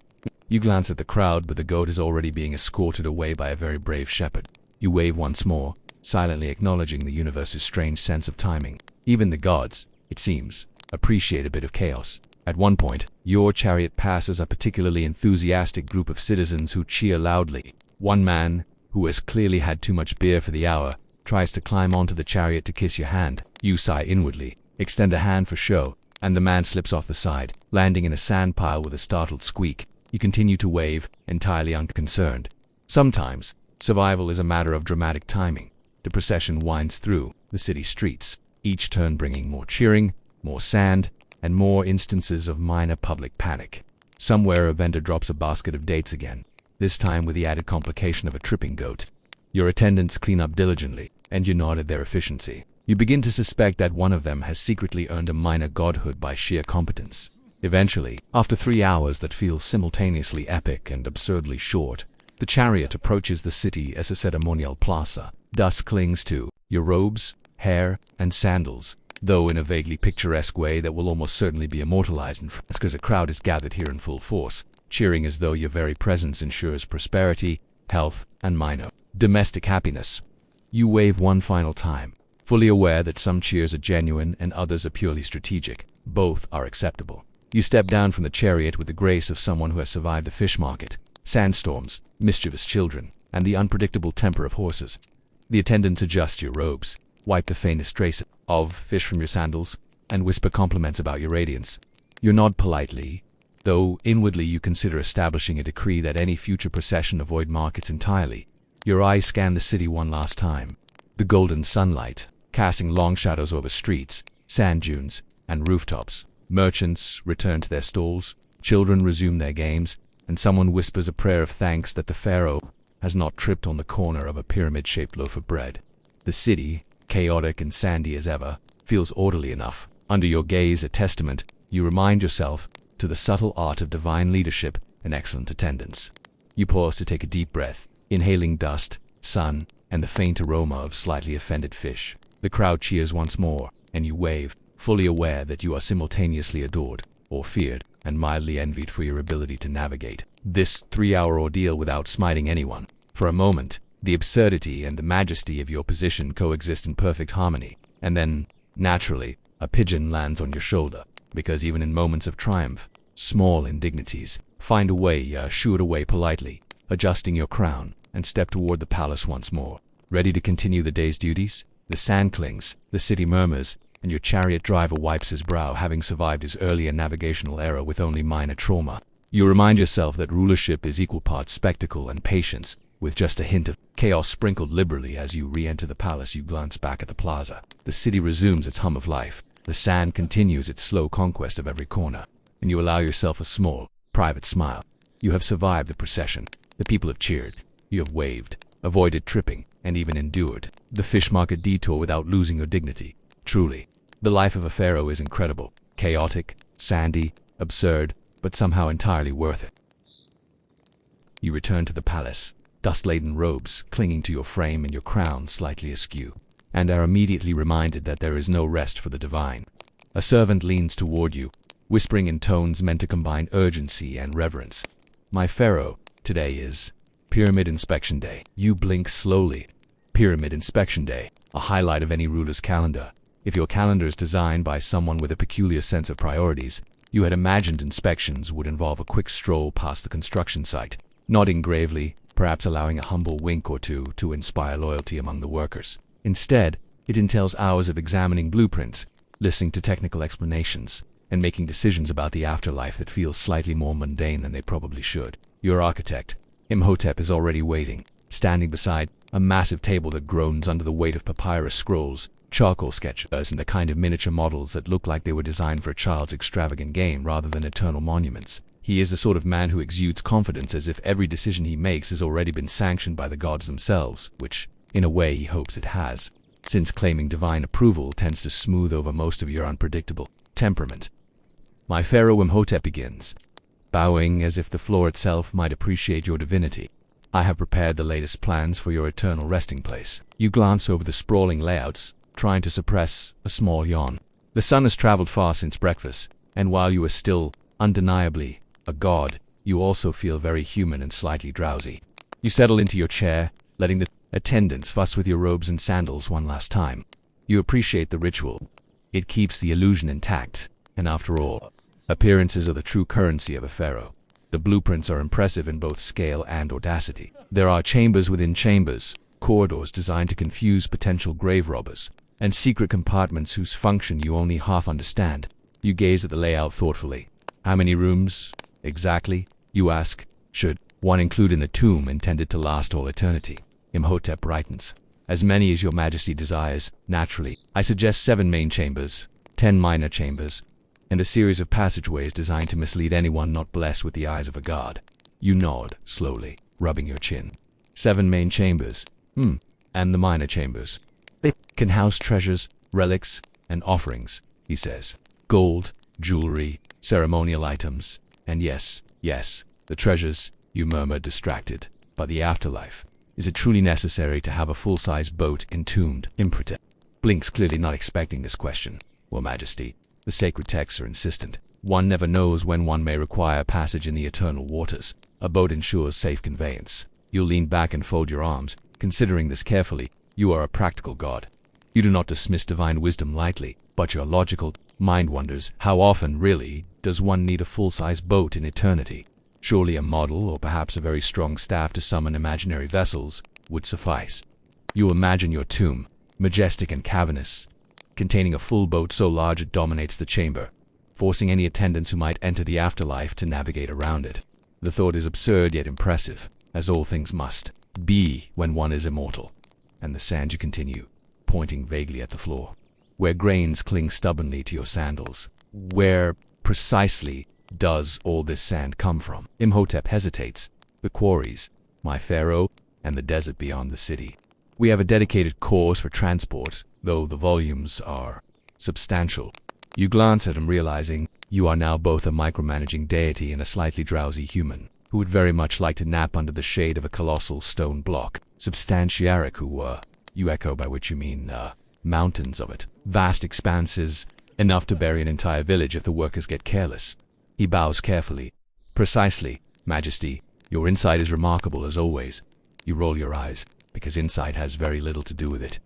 You glance at the crowd, but the goat is already being escorted away by a very brave shepherd. You wave once more, silently acknowledging the universe's strange sense of timing. Even the gods, it seems, appreciate a bit of chaos. At one point, your chariot passes a particularly enthusiastic group of citizens who cheer loudly. One man, who has clearly had too much beer for the hour, tries to climb onto the chariot to kiss your hand. You sigh inwardly, extend a hand for show, and the man slips off the side, landing in a sand pile with a startled squeak. You continue to wave, entirely unconcerned. Sometimes, survival is a matter of dramatic timing. The procession winds through the city streets, each turn bringing more cheering, more sand, and more instances of minor public panic. Somewhere a vendor drops a basket of dates again, this time with the added complication of a tripping goat. Your attendants clean up diligently, and you nod at their efficiency. You begin to suspect that one of them has secretly earned a minor godhood by sheer competence. Eventually, after 3 hours that feel simultaneously epic and absurdly short, the chariot approaches the city as a ceremonial plaza. Dust clings to your robes, hair, and sandals, though in a vaguely picturesque way that will almost certainly be immortalized in frescoes. A crowd is gathered here in full force, cheering as though your very presence ensures prosperity, health, and minor domestic happiness. You wave one final time, fully aware that some cheers are genuine and others are purely strategic. Both are acceptable. You step down from the chariot with the grace of someone who has survived the fish market, sandstorms, mischievous children, and the unpredictable temper of horses. The attendants adjust your robes, wipe the faintest trace of fish from your sandals, and whisper compliments about your radiance. You nod politely, though inwardly you consider establishing a decree that any future procession avoid markets entirely. Your eyes scan the city one last time. The golden sunlight, casting long shadows over streets, sand dunes, and rooftops. Merchants return to their stalls, children resume their games, and someone whispers a prayer of thanks that the Pharaoh has not tripped on the corner of a pyramid-shaped loaf of bread. The city, chaotic and sandy as ever, feels orderly enough. Under your gaze, a testament, you remind yourself to the subtle art of divine leadership and excellent attendance. You pause to take a deep breath, inhaling dust, sun, and the faint aroma of slightly offended fish. The crowd cheers once more, and you wave, fully aware that you are simultaneously adored, or feared, and mildly envied for your ability to navigate this 3-hour ordeal without smiting anyone. For a moment, the absurdity and the majesty of your position coexist in perfect harmony, and then, naturally, a pigeon lands on your shoulder, because even in moments of triumph, small indignities find a way. You shoo it away politely, adjusting your crown, and step toward the palace once more. Ready to continue the day's duties? The sand clings, the city murmurs, and your chariot driver wipes his brow, having survived his earlier navigational error with only minor trauma. You remind yourself that rulership is equal parts spectacle and patience, with just a hint of chaos sprinkled liberally. As you re-enter the palace, you glance back at the plaza. The city resumes its hum of life. The sand continues its slow conquest of every corner, and you allow yourself a small, private smile. You have survived the procession. The people have cheered. You have waved, avoided tripping, and even endured the fish market detour without losing your dignity. Truly, the life of a pharaoh is incredible, chaotic, sandy, absurd, but somehow entirely worth it. You return to the palace, dust-laden robes clinging to your frame and your crown slightly askew, and are immediately reminded that there is no rest for the divine. A servant leans toward you, whispering in tones meant to combine urgency and reverence. "My pharaoh, today is Pyramid Inspection Day." You blink slowly. Pyramid Inspection Day, a highlight of any ruler's calendar. If your calendar is designed by someone with a peculiar sense of priorities, you had imagined inspections would involve a quick stroll past the construction site, nodding gravely, perhaps allowing a humble wink or two to inspire loyalty among the workers. Instead, it entails hours of examining blueprints, listening to technical explanations, and making decisions about the afterlife that feel slightly more mundane than they probably should. Your architect, Imhotep, is already waiting, standing beside a massive table that groans under the weight of papyrus scrolls, charcoal sketches, and the kind of miniature models that look like they were designed for a child's extravagant game rather than eternal monuments. He is the sort of man who exudes confidence as if every decision he makes has already been sanctioned by the gods themselves, which, in a way, he hopes it has, since claiming divine approval tends to smooth over most of your unpredictable temperament. My Pharaoh Imhotep begins, bowing as if the floor itself might appreciate your divinity. I have prepared the latest plans for your eternal resting place. You glance over the sprawling layouts, trying to suppress a small yawn. The sun has traveled far since breakfast, and while you are still undeniably a god, you also feel very human and slightly drowsy. You settle into your chair, letting the attendants fuss with your robes and sandals one last time. You appreciate the ritual. It keeps the illusion intact, and after all, appearances are the true currency of a pharaoh. The blueprints are impressive in both scale and audacity. There are chambers within chambers, corridors designed to confuse potential grave robbers, and secret compartments whose function you only half understand. You gaze at the layout thoughtfully. How many rooms, exactly, you ask? Should one include in a tomb intended to last all eternity? Imhotep brightens. As many as your majesty desires, naturally. I suggest 7 main chambers, 10 minor chambers, and a series of passageways designed to mislead anyone not blessed with the eyes of a god. You nod, slowly, rubbing your chin. 7 main chambers. And the minor chambers. They can house treasures, relics, and offerings, he says. Gold, jewelry, ceremonial items, and yes, the treasures, you murmur distracted, by the afterlife. Is it truly necessary to have a full-size boat entombed? Imhotep blinks, clearly not expecting this question. Well, Majesty, the sacred texts are insistent. One never knows when one may require passage in the eternal waters. A boat ensures safe conveyance. You lean back and fold your arms, considering this carefully. You are a practical god. You do not dismiss divine wisdom lightly, but your logical mind wonders, how often, really, does one need a full-size boat in eternity? Surely a model, or perhaps a very strong staff to summon imaginary vessels, would suffice. You imagine your tomb, majestic and cavernous, containing a full boat so large it dominates the chamber, forcing any attendants who might enter the afterlife to navigate around it. The thought is absurd yet impressive, as all things must be when one is immortal. And the sand, you continue, pointing vaguely at the floor, where grains cling stubbornly to your sandals. Where, precisely, does all this sand come from? Imhotep hesitates. The quarries, my pharaoh, and the desert beyond the city. We have a dedicated course for transport, though the volumes are substantial. You glance at him, realizing you are now both a micromanaging deity and a slightly drowsy human, who would very much like to nap under the shade of a colossal stone block. Substantiaric you echo, by which you mean, mountains of it. Vast expanses, enough to bury an entire village if the workers get careless. He bows carefully. Precisely, Majesty. Your insight is remarkable as always. You roll your eyes, because insight has very little to do with it.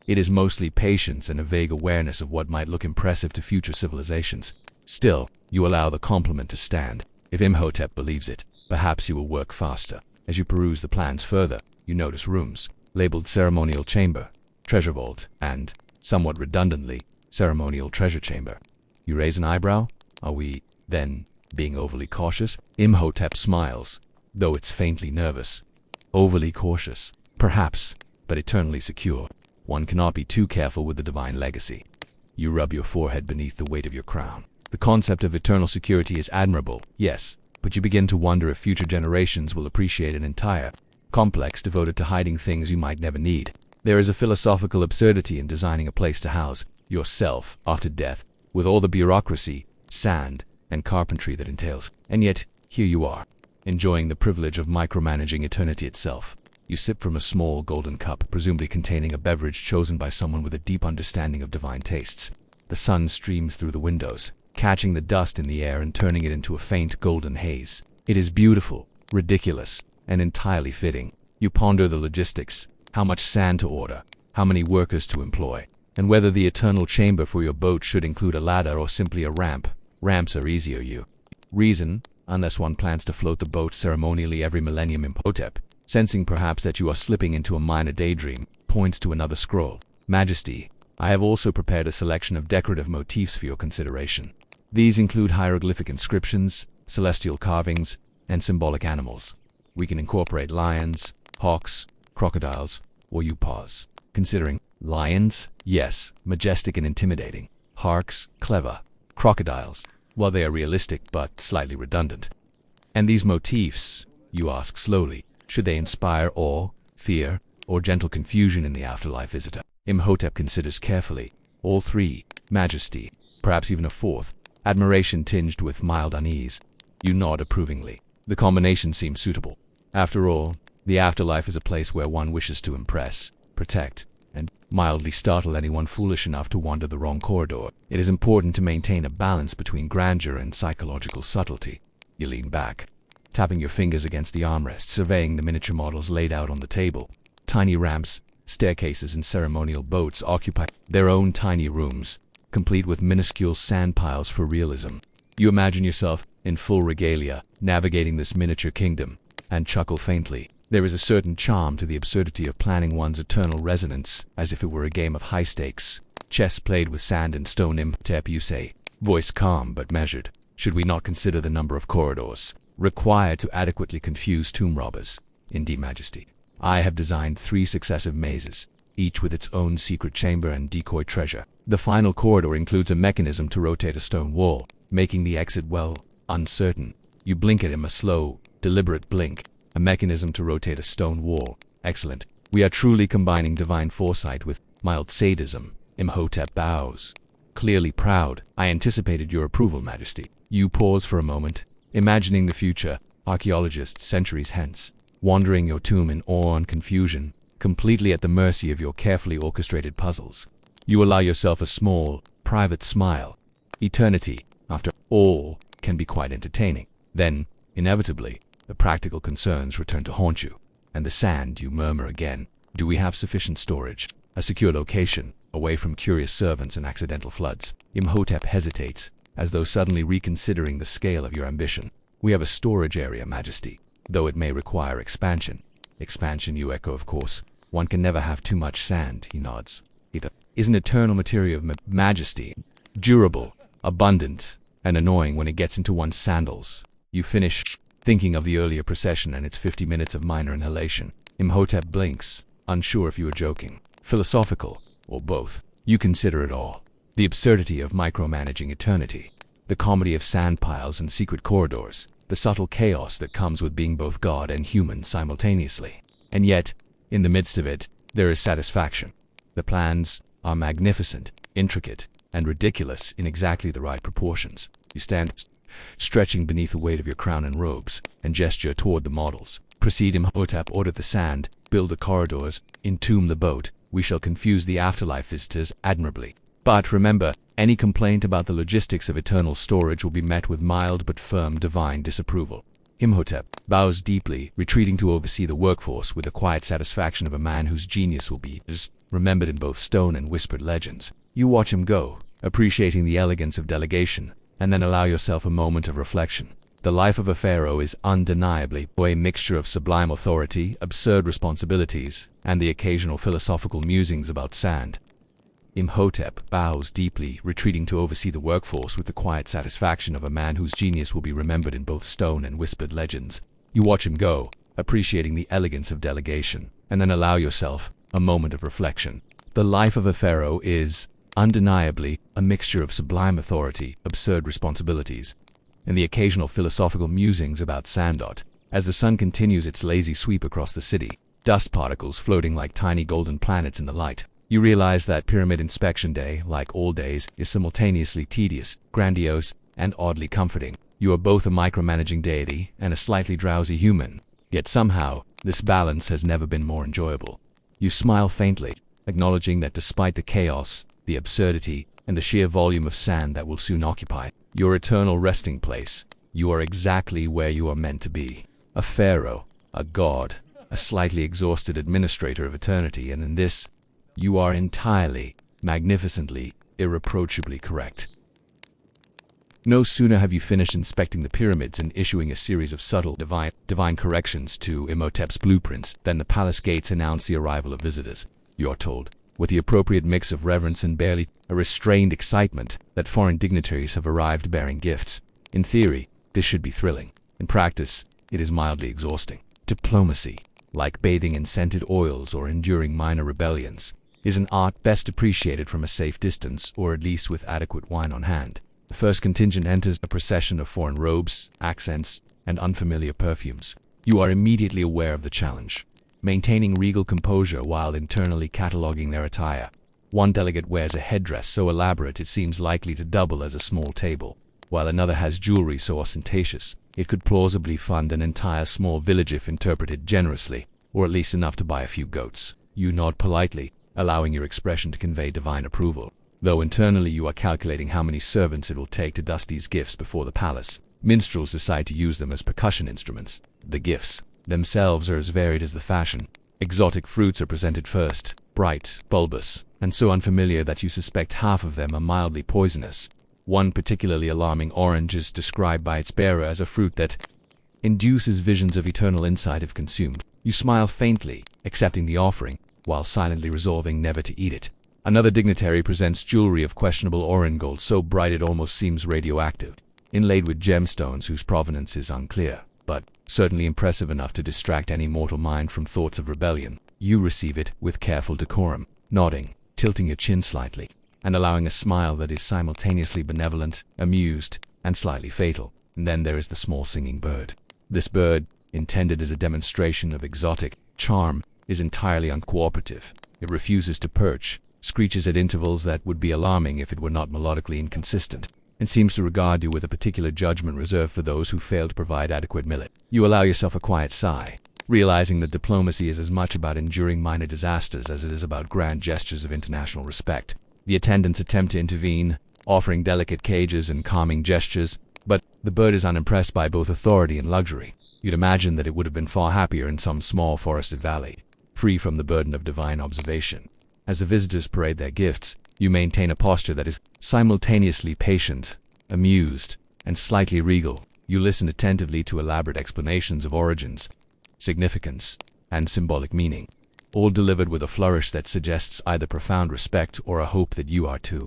It is mostly patience and a vague awareness of what might look impressive to future civilizations. Still, you allow the compliment to stand. If Imhotep believes it, perhaps he will work faster. As you peruse the plans further, you notice rooms, labeled ceremonial chamber, treasure vault, and, somewhat redundantly, ceremonial treasure chamber. You raise an eyebrow? Are we, then, being overly cautious? Imhotep smiles, though it's faintly nervous. Overly cautious, perhaps, but eternally secure. One cannot be too careful with the divine legacy. You rub your forehead beneath the weight of your crown. The concept of eternal security is admirable, yes, but you begin to wonder if future generations will appreciate an entire complex devoted to hiding things you might never need. There is a philosophical absurdity in designing a place to house yourself after death, with all the bureaucracy, sand, and carpentry that entails. And yet, here you are, enjoying the privilege of micromanaging eternity itself. You sip from a small golden cup, presumably containing a beverage chosen by someone with a deep understanding of divine tastes. The sun streams through the windows, catching the dust in the air and turning it into a faint golden haze. It is beautiful, ridiculous, and entirely fitting. You ponder the logistics, how much sand to order, how many workers to employ, and whether the eternal chamber for your boat should include a ladder or simply a ramp. Ramps are easier, you reason, unless one plans to float the boat ceremonially every millennium. Imhotep, sensing perhaps that you are slipping into a minor daydream, points to another scroll. Majesty, I have also prepared a selection of decorative motifs for your consideration. These include hieroglyphic inscriptions, celestial carvings, and symbolic animals. We can incorporate lions, hawks, crocodiles, or you pause. Considering lions, yes, majestic and intimidating. Hawks, clever. Crocodiles, well, they are realistic but slightly redundant. And these motifs, you ask slowly, should they inspire awe, fear, or gentle confusion in the afterlife visitor? Imhotep considers carefully. All 3, Majesty, perhaps even a 4th. admiration tinged with mild unease. You nod approvingly. The combination seems suitable. After all, the afterlife is a place where one wishes to impress, protect, and mildly startle anyone foolish enough to wander the wrong corridor. It is important to maintain a balance between grandeur and psychological subtlety. You lean back, tapping your fingers against the armrest, surveying the miniature models laid out on the table. Tiny ramps, staircases, and ceremonial boats occupy their own tiny rooms, complete with minuscule sand piles for realism. You imagine yourself, in full regalia, navigating this miniature kingdom, and chuckle faintly. There is a certain charm to the absurdity of planning one's eternal residence, as if it were a game of high stakes. Chess played with sand and stone. Imhotep, you say, voice calm but measured. Should we not consider the number of corridors required to adequately confuse tomb robbers? Indeed, Majesty. I have designed 3 successive mazes, each with its own secret chamber and decoy treasure. The final corridor includes a mechanism to rotate a stone wall, making the exit, well, uncertain. You blink at him, a slow, deliberate blink. A mechanism to rotate a stone wall. Excellent. We are truly combining divine foresight with mild sadism. Imhotep bows, clearly proud. I anticipated your approval, Majesty. You pause for a moment, imagining the future, archaeologists centuries hence, wandering your tomb in awe and confusion, completely at the mercy of your carefully orchestrated puzzles. You allow yourself a small, private smile. Eternity, after all, can be quite entertaining. Then, inevitably, the practical concerns return to haunt you. And the sand, you murmur again. Do we have sufficient storage? A secure location, away from curious servants and accidental floods? Imhotep hesitates, as though suddenly reconsidering the scale of your ambition. We have a storage area, Majesty, though it may require expansion. Expansion, you echo, of course. One can never have too much sand, he nods. It is an eternal material of Majesty, durable, abundant, and annoying when it gets into one's sandals. You finish, thinking of the earlier procession and its 50 minutes of minor inhalation. Imhotep blinks, unsure if you are joking, philosophical, or both. You consider it all. The absurdity of micromanaging eternity, the comedy of sand piles and secret corridors, the subtle chaos that comes with being both God and human simultaneously. And yet, in the midst of it, there is satisfaction. The plans are magnificent, intricate, and ridiculous in exactly the right proportions. You stand stretching beneath the weight of your crown and robes, and gesture toward the models. Proceed, Imhotep ordered. The sand, build the corridors, entomb the boat. We shall confuse the afterlife visitors admirably. But remember, any complaint about the logistics of eternal storage will be met with mild but firm divine disapproval. Imhotep bows deeply, retreating to oversee the workforce with the quiet satisfaction of a man whose genius will be remembered in both stone and whispered legends. You watch him go, appreciating the elegance of delegation, and then allow yourself a moment of reflection. The life of a pharaoh is undeniably a mixture of sublime authority, absurd responsibilities, and the occasional philosophical musings about sand. Imhotep bows deeply, retreating to oversee the workforce with the quiet satisfaction of a man whose genius will be remembered in both stone and whispered legends. You watch him go, appreciating the elegance of delegation, and then allow yourself a moment of reflection. The life of a pharaoh is, undeniably, a mixture of sublime authority, absurd responsibilities, and the occasional philosophical musings about sand. As the sun continues its lazy sweep across the city, dust particles floating like tiny golden planets in the light, you realize that Pyramid Inspection Day, like all days, is simultaneously tedious, grandiose, and oddly comforting. You are both a micromanaging deity and a slightly drowsy human, yet somehow, this balance has never been more enjoyable. You smile faintly, acknowledging that despite the chaos, the absurdity, and the sheer volume of sand that will soon occupy your eternal resting place, you are exactly where you are meant to be. A pharaoh, a god, a slightly exhausted administrator of eternity, and in this, you are entirely, magnificently, irreproachably correct. No sooner have you finished inspecting the pyramids and issuing a series of subtle divine corrections to Imhotep's blueprints than the palace gates announce the arrival of visitors. You are told, with the appropriate mix of reverence and barely a restrained excitement, that foreign dignitaries have arrived bearing gifts. In theory, this should be thrilling. In practice, it is mildly exhausting. Diplomacy, like bathing in scented oils or enduring minor rebellions, is an art best appreciated from a safe distance, or at least with adequate wine on hand. The first contingent enters a procession of foreign robes, accents, and unfamiliar perfumes. You are immediately aware of the challenge, maintaining regal composure while internally cataloging their attire. One delegate wears a headdress so elaborate it seems likely to double as a small table. while another has jewelry so ostentatious it could plausibly fund an entire small village if interpreted generously, or at least enough to buy a few goats. You nod politely, allowing your expression to convey divine approval, though internally you are calculating how many servants it will take to dust these gifts before the palace. Minstrels decide to use them as percussion instruments. The gifts themselves are as varied as the fashion. Exotic fruits are presented first, bright, bulbous, and so unfamiliar that you suspect half of them are mildly poisonous. One particularly alarming orange is described by its bearer as a fruit that induces visions of eternal insight if consumed. You smile faintly, accepting the offering, while silently resolving never to eat it. Another dignitary presents jewelry of questionable orange gold so bright it almost seems radioactive, inlaid with gemstones whose provenance is unclear, but certainly impressive enough to distract any mortal mind from thoughts of rebellion. You receive it with careful decorum, nodding, tilting your chin slightly, and allowing a smile that is simultaneously benevolent, amused, and slightly fatal. And then there is the small singing bird. This bird, intended as a demonstration of exotic charm, is entirely uncooperative. It refuses to perch, screeches at intervals that would be alarming if it were not melodically inconsistent, and seems to regard you with a particular judgment reserved for those who fail to provide adequate millet. You allow yourself a quiet sigh, realizing that diplomacy is as much about enduring minor disasters as it is about grand gestures of international respect. The attendants attempt to intervene, offering delicate cages and calming gestures, but the bird is unimpressed by both authority and luxury. You'd imagine that it would have been far happier in some small forested valley, free from the burden of divine observation. As the visitors parade their gifts, you maintain a posture that is simultaneously patient, amused, and slightly regal. You listen attentively to elaborate explanations of origins, significance, and symbolic meaning, all delivered with a flourish that suggests either profound respect or a hope that you are too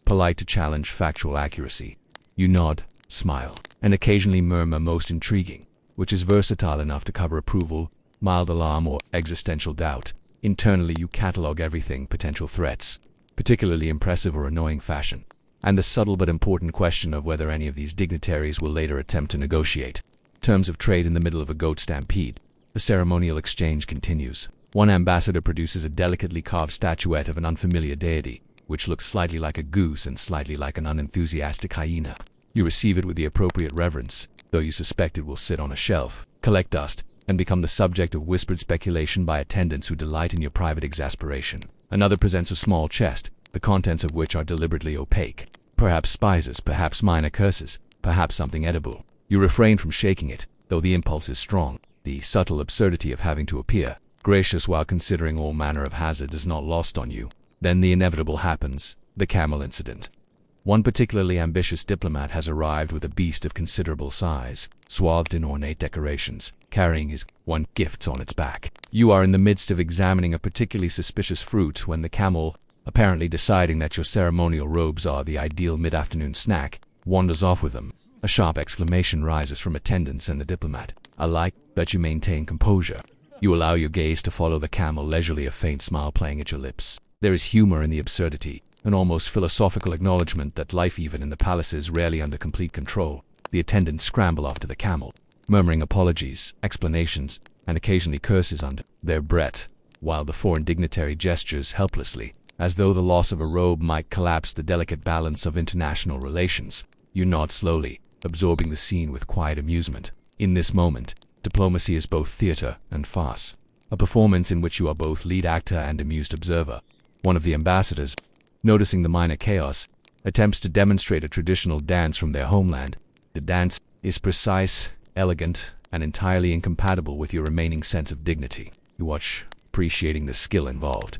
polite to challenge factual accuracy. You nod, smile, and occasionally murmur most intriguing, which is versatile enough to cover approval, mild alarm, or existential doubt. Internally you catalogue everything potential threats, particularly impressive or annoying fashion, and the subtle but important question of whether any of these dignitaries will later attempt to negotiate terms of trade in the middle of a goat stampede. The ceremonial exchange continues. One ambassador produces a delicately carved statuette of an unfamiliar deity, which looks slightly like a goose and slightly like an unenthusiastic hyena. You receive it with the appropriate reverence, though you suspect it will sit on a shelf, collect dust, and become the subject of whispered speculation by attendants who delight in your private exasperation. Another presents a small chest, the contents of which are deliberately opaque. Perhaps spices, perhaps minor curses, perhaps something edible. You refrain from shaking it, though the impulse is strong. The subtle absurdity of having to appear gracious while considering all manner of hazard is not lost on you. Then the inevitable happens, the camel incident. One particularly ambitious diplomat has arrived with a beast of considerable size, swathed in ornate decorations, carrying his gifts on its back. You are in the midst of examining a particularly suspicious fruit when the camel, apparently deciding that your ceremonial robes are the ideal mid-afternoon snack, wanders off with them. A sharp exclamation rises from attendants and the diplomat, alike, but you maintain composure. You allow your gaze to follow the camel leisurely, a faint smile playing at your lips. There is humor in the absurdity, an almost philosophical acknowledgement that life even in the palace is rarely under complete control. The attendants scramble after the camel, murmuring apologies, explanations, and occasionally curses under their breath, while the foreign dignitary gestures helplessly, as though the loss of a robe might collapse the delicate balance of international relations. You nod slowly, absorbing the scene with quiet amusement. In this moment, diplomacy is both theater and farce, a performance in which you are both lead actor and amused observer. One of the ambassadors, noticing the minor chaos, attempts to demonstrate a traditional dance from their homeland. The dance is precise, elegant, and entirely incompatible with your remaining sense of dignity. You watch, appreciating the skill involved,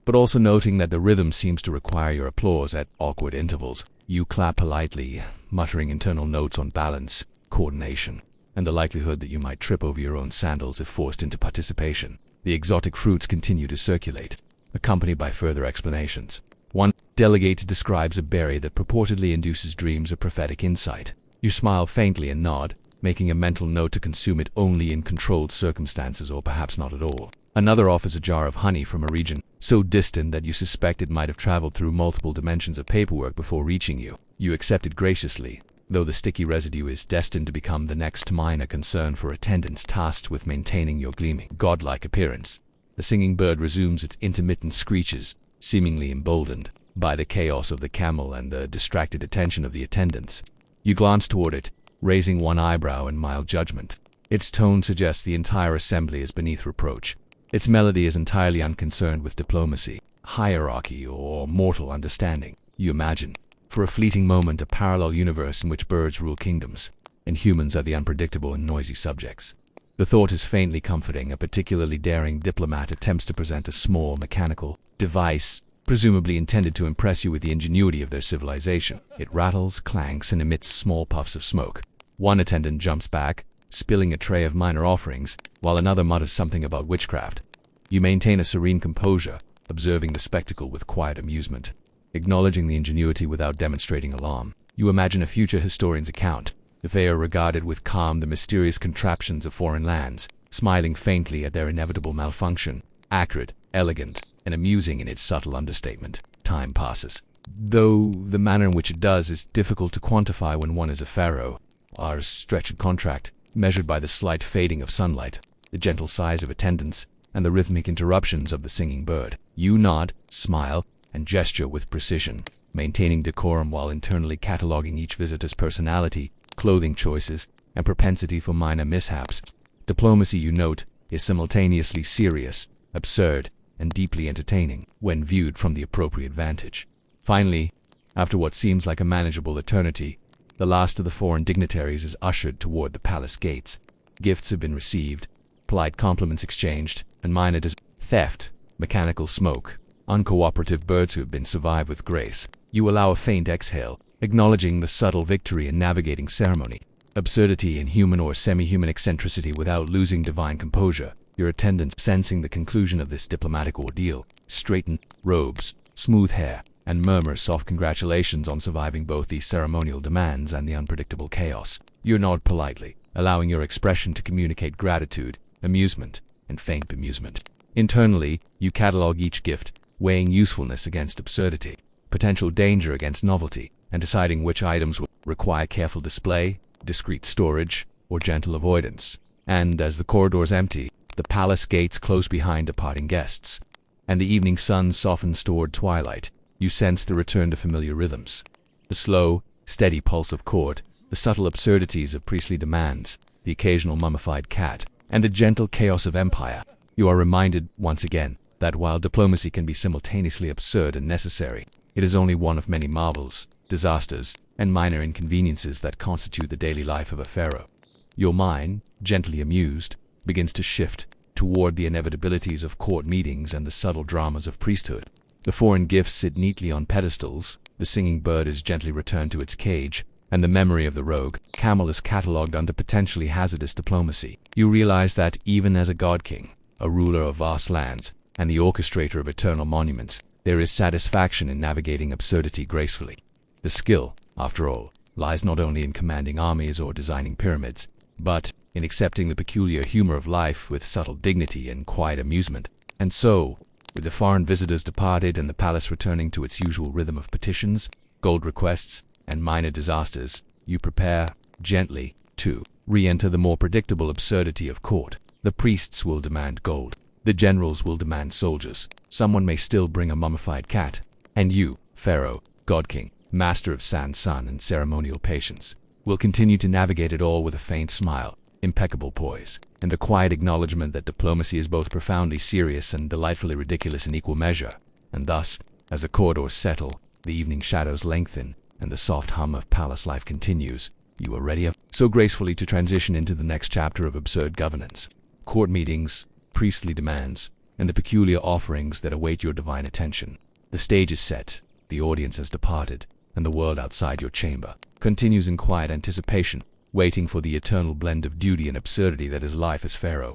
but also noting that the rhythm seems to require your applause at awkward intervals. You clap politely, muttering internal notes on balance, coordination, and the likelihood that you might trip over your own sandals if forced into participation. The exotic fruits continue to circulate, accompanied by further explanations. One delegate describes a berry that purportedly induces dreams of prophetic insight. You smile faintly and nod, making a mental note to consume it only in controlled circumstances or perhaps not at all. Another offers a jar of honey from a region so distant that you suspect it might have traveled through multiple dimensions of paperwork before reaching you. You accept it graciously, though the sticky residue is destined to become the next minor concern for attendants tasked with maintaining your gleaming, godlike appearance. The singing bird resumes its intermittent screeches, seemingly emboldened by the chaos of the camel and the distracted attention of the attendants. You glance toward it, raising one eyebrow in mild judgment. Its tone suggests the entire assembly is beneath reproach. Its melody is entirely unconcerned with diplomacy, hierarchy, or mortal understanding. You imagine, for a fleeting moment, a parallel universe in which birds rule kingdoms, and humans are the unpredictable and noisy subjects. The thought is faintly comforting. A particularly daring diplomat attempts to present a small mechanical device, presumably intended to impress you with the ingenuity of their civilization. It rattles, clanks, and emits small puffs of smoke. One attendant jumps back, spilling a tray of minor offerings, while another mutters something about witchcraft. You maintain a serene composure, observing the spectacle with quiet amusement. Acknowledging the ingenuity without demonstrating alarm, you imagine a future historian's account, if they are regarded with calm the mysterious contraptions of foreign lands, smiling faintly at their inevitable malfunction, accurate, elegant, and amusing in its subtle understatement. Time passes, though the manner in which it does is difficult to quantify when one is a pharaoh. Hours stretch in contract, measured by the slight fading of sunlight, the gentle sighs of attendants, and the rhythmic interruptions of the singing bird. You nod, smile, and gesture with precision, maintaining decorum while internally cataloging each visitor's personality, clothing choices, and propensity for minor mishaps. Diplomacy, you note, is simultaneously serious, absurd, and deeply entertaining when viewed from the appropriate vantage. Finally, after what seems like a manageable eternity, the last of the foreign dignitaries is ushered toward the palace gates. Gifts have been received, polite compliments exchanged, and minor theft, mechanical smoke, uncooperative birds who have been survived with grace. You allow a faint exhale, acknowledging the subtle victory in navigating ceremony, absurdity in human or semi-human eccentricity without losing divine composure. Your attendants, sensing the conclusion of this diplomatic ordeal, straighten robes, smooth hair, and murmur soft congratulations on surviving both the ceremonial demands and the unpredictable chaos. You nod politely, allowing your expression to communicate gratitude, amusement, and faint bemusement. Internally, you catalog each gift, weighing usefulness against absurdity, potential danger against novelty, and deciding which items will require careful display, discreet storage, or gentle avoidance. And as the corridors empty, the palace gates close behind departing guests, and the evening sun softens toward twilight, you sense the return to familiar rhythms. The slow, steady pulse of court, the subtle absurdities of priestly demands, the occasional mummified cat, and the gentle chaos of empire. You are reminded, once again, that while diplomacy can be simultaneously absurd and necessary, it is only one of many marvels, disasters, and minor inconveniences that constitute the daily life of a pharaoh. Your mind, gently amused, begins to shift toward the inevitabilities of court meetings and the subtle dramas of priesthood. The foreign gifts sit neatly on pedestals, the singing bird is gently returned to its cage, and the memory of the rogue camel is catalogued under potentially hazardous diplomacy. You realize that even as a god-king, a ruler of vast lands, and the orchestrator of eternal monuments, there is satisfaction in navigating absurdity gracefully. The skill, after all, lies not only in commanding armies or designing pyramids, but in accepting the peculiar humor of life with subtle dignity and quiet amusement. And so, with the foreign visitors departed and the palace returning to its usual rhythm of petitions, gold requests, and minor disasters, you prepare, gently, to re-enter the more predictable absurdity of court. The priests will demand gold. The generals will demand soldiers. Someone may still bring a mummified cat. And you, Pharaoh, God-King, master of sand sun and ceremonial patience, will continue to navigate it all with a faint smile, impeccable poise, and the quiet acknowledgement that diplomacy is both profoundly serious and delightfully ridiculous in equal measure. And thus, as the corridors settle, the evening shadows lengthen, and the soft hum of palace life continues, you are ready so gracefully to transition into the next chapter of absurd governance. Court meetings, priestly demands, and the peculiar offerings that await your divine attention. The stage is set, the audience has departed, and the world outside your chamber continues in quiet anticipation, waiting for the eternal blend of duty and absurdity that is life as pharaoh.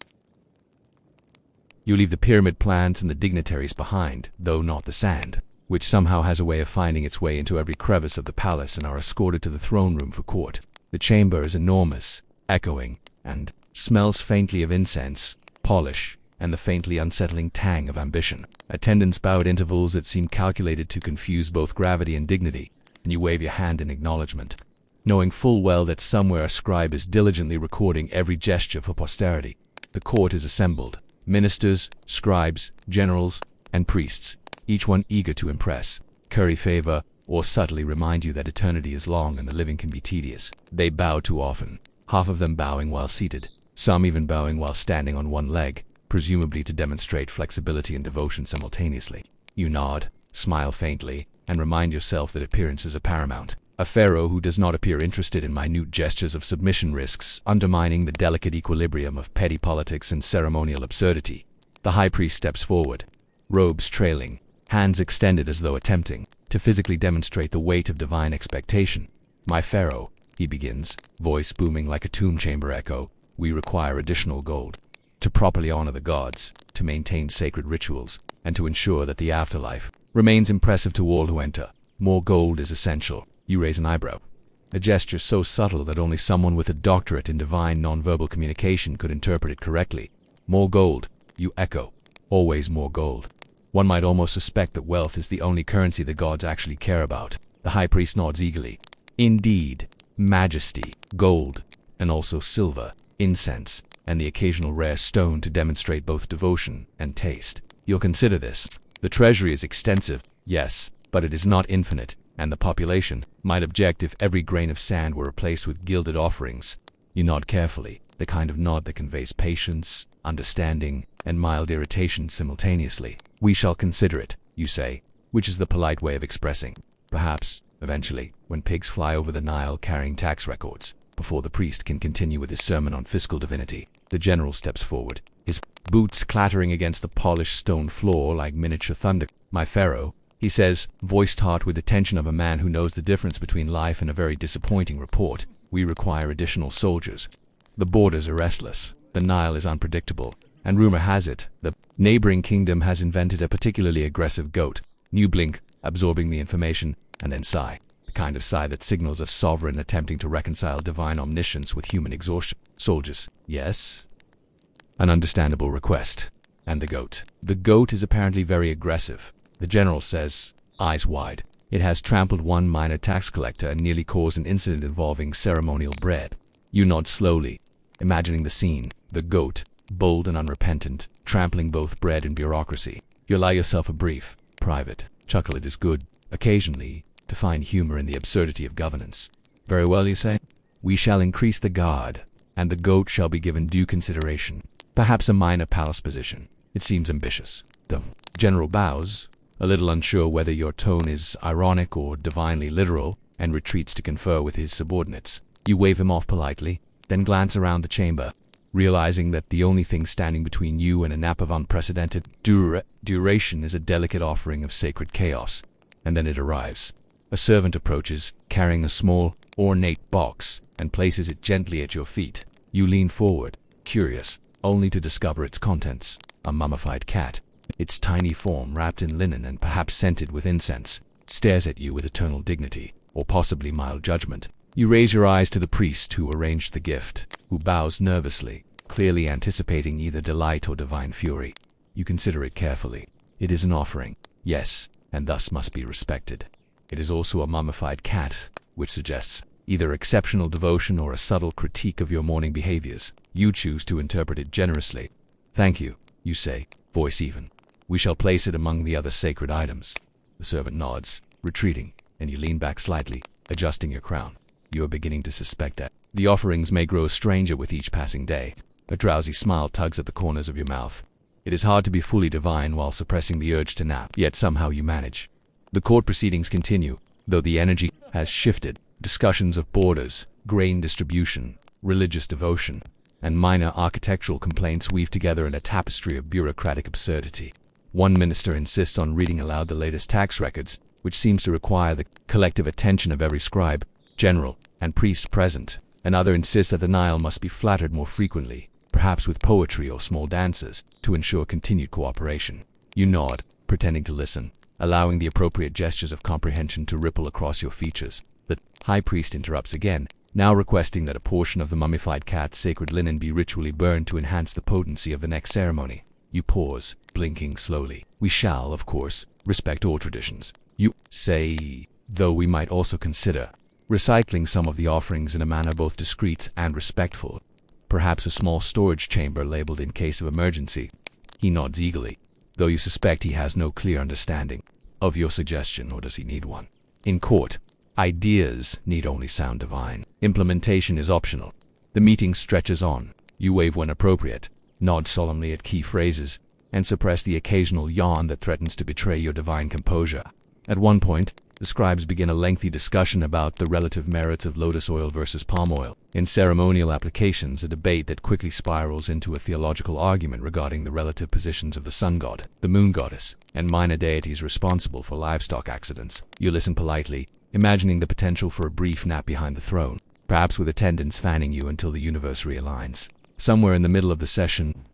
You leave the pyramid plants and the dignitaries behind, though not the sand, which somehow has a way of finding its way into every crevice of the palace, and are escorted to the throne room for court. The chamber is enormous, echoing, and smells faintly of incense, polish, and the faintly unsettling tang of ambition. Attendants bow at intervals that seem calculated to confuse both gravity and dignity, and you wave your hand in acknowledgement, knowing full well that somewhere a scribe is diligently recording every gesture for posterity. The court is assembled, ministers, scribes, generals, and priests, each one eager to impress, curry favor, or subtly remind you that eternity is long and the living can be tedious. They bow too often, half of them bowing while seated, some even bowing while standing on one leg, presumably to demonstrate flexibility and devotion simultaneously. You nod, smile faintly, and remind yourself that appearances are paramount. A pharaoh who does not appear interested in minute gestures of submission risks undermining the delicate equilibrium of petty politics and ceremonial absurdity. The high priest steps forward, robes trailing, hands extended as though attempting to physically demonstrate the weight of divine expectation. "My pharaoh," he begins, voice booming like a tomb chamber echo, "we require additional gold to properly honor the gods, to maintain sacred rituals, and to ensure that the afterlife remains impressive to all who enter. More gold is essential." You raise an eyebrow, a gesture so subtle that only someone with a doctorate in divine nonverbal communication could interpret it correctly. "More gold," you echo. "Always more gold." One might almost suspect that wealth is the only currency the gods actually care about. The high priest nods eagerly. "Indeed, majesty, gold, and also silver, incense, and the occasional rare stone to demonstrate both devotion and taste. You'll consider this. The treasury is extensive, yes, but it is not infinite, and the population might object if every grain of sand were replaced with gilded offerings." You nod carefully, the kind of nod that conveys patience, understanding, and mild irritation simultaneously. "We shall consider it," you say, which is the polite way of expressing. Perhaps, eventually, when pigs fly over the Nile carrying tax records, before the priest can continue with his sermon on fiscal divinity, the general steps forward, his boots clattering against the polished stone floor like miniature thunder. "My pharaoh," he says, voice taut with the tension of a man who knows the difference between life and a very disappointing report, "we require additional soldiers. The borders are restless, the Nile is unpredictable, and rumor has it the neighboring kingdom has invented a particularly aggressive goat." You blink, absorbing the information, and then sigh, the kind of sigh that signals a sovereign attempting to reconcile divine omniscience with human exhaustion. "Soldiers, yes?" An understandable request. "And the goat?" "The goat is apparently very aggressive," the general says, eyes wide. "It has trampled one minor tax collector and nearly caused an incident involving ceremonial bread." You nod slowly, imagining the scene, the goat, bold and unrepentant, trampling both bread and bureaucracy. You allow yourself a brief, private chuckle. It is good, occasionally, to find humor in the absurdity of governance. "Very well," you say. "We shall increase the guard, and the goat shall be given due consideration. Perhaps a minor palace position." It seems ambitious. The general bows, a little unsure whether your tone is ironic or divinely literal, and retreats to confer with his subordinates. You wave him off politely, then glance around the chamber, realizing that the only thing standing between you and a nap of unprecedented duration is a delicate offering of sacred chaos. And then it arrives. A servant approaches, carrying a small, ornate box, and places it gently at your feet. You lean forward, curious, only to discover its contents. A mummified cat, its tiny form wrapped in linen and perhaps scented with incense, stares at you with eternal dignity, or possibly mild judgment. You raise your eyes to the priest who arranged the gift, who bows nervously, clearly anticipating either delight or divine fury. You consider it carefully. It is an offering, yes, and thus must be respected. It is also a mummified cat, which suggests either exceptional devotion or a subtle critique of your morning behaviors. You choose to interpret it generously. "Thank you," you say, voice even. "We shall place it among the other sacred items." The servant nods, retreating, and you lean back slightly, adjusting your crown. You are beginning to suspect that the offerings may grow stranger with each passing day. A drowsy smile tugs at the corners of your mouth. It is hard to be fully divine while suppressing the urge to nap, yet somehow you manage. The court proceedings continue, though the energy has shifted. Discussions of borders, grain distribution, religious devotion, and minor architectural complaints weave together in a tapestry of bureaucratic absurdity. One minister insists on reading aloud the latest tax records, which seems to require the collective attention of every scribe, general, and priest present. Another insists that the Nile must be flattered more frequently, perhaps with poetry or small dances, to ensure continued cooperation. You nod, pretending to listen, allowing the appropriate gestures of comprehension to ripple across your features. The high priest interrupts again, now requesting that a portion of the mummified cat's sacred linen be ritually burned to enhance the potency of the next ceremony. You pause, blinking slowly. "We shall, of course, respect all traditions," you say, "though we might also consider recycling some of the offerings in a manner both discreet and respectful. Perhaps a small storage chamber labeled in case of emergency." He nods eagerly, though you suspect he has no clear understanding of your suggestion, or does he need one? In court, ideas need only sound divine. Implementation is optional. The meeting stretches on. You wave when appropriate, nod solemnly at key phrases, and suppress the occasional yawn that threatens to betray your divine composure. At one point, the scribes begin a lengthy discussion about the relative merits of lotus oil versus palm oil. In ceremonial applications, a debate that quickly spirals into a theological argument regarding the relative positions of the sun god, the moon goddess, and minor deities responsible for livestock accidents. You listen politely, imagining the potential for a brief nap behind the throne, perhaps with attendants fanning you until the universe realigns. Somewhere in the middle of the session,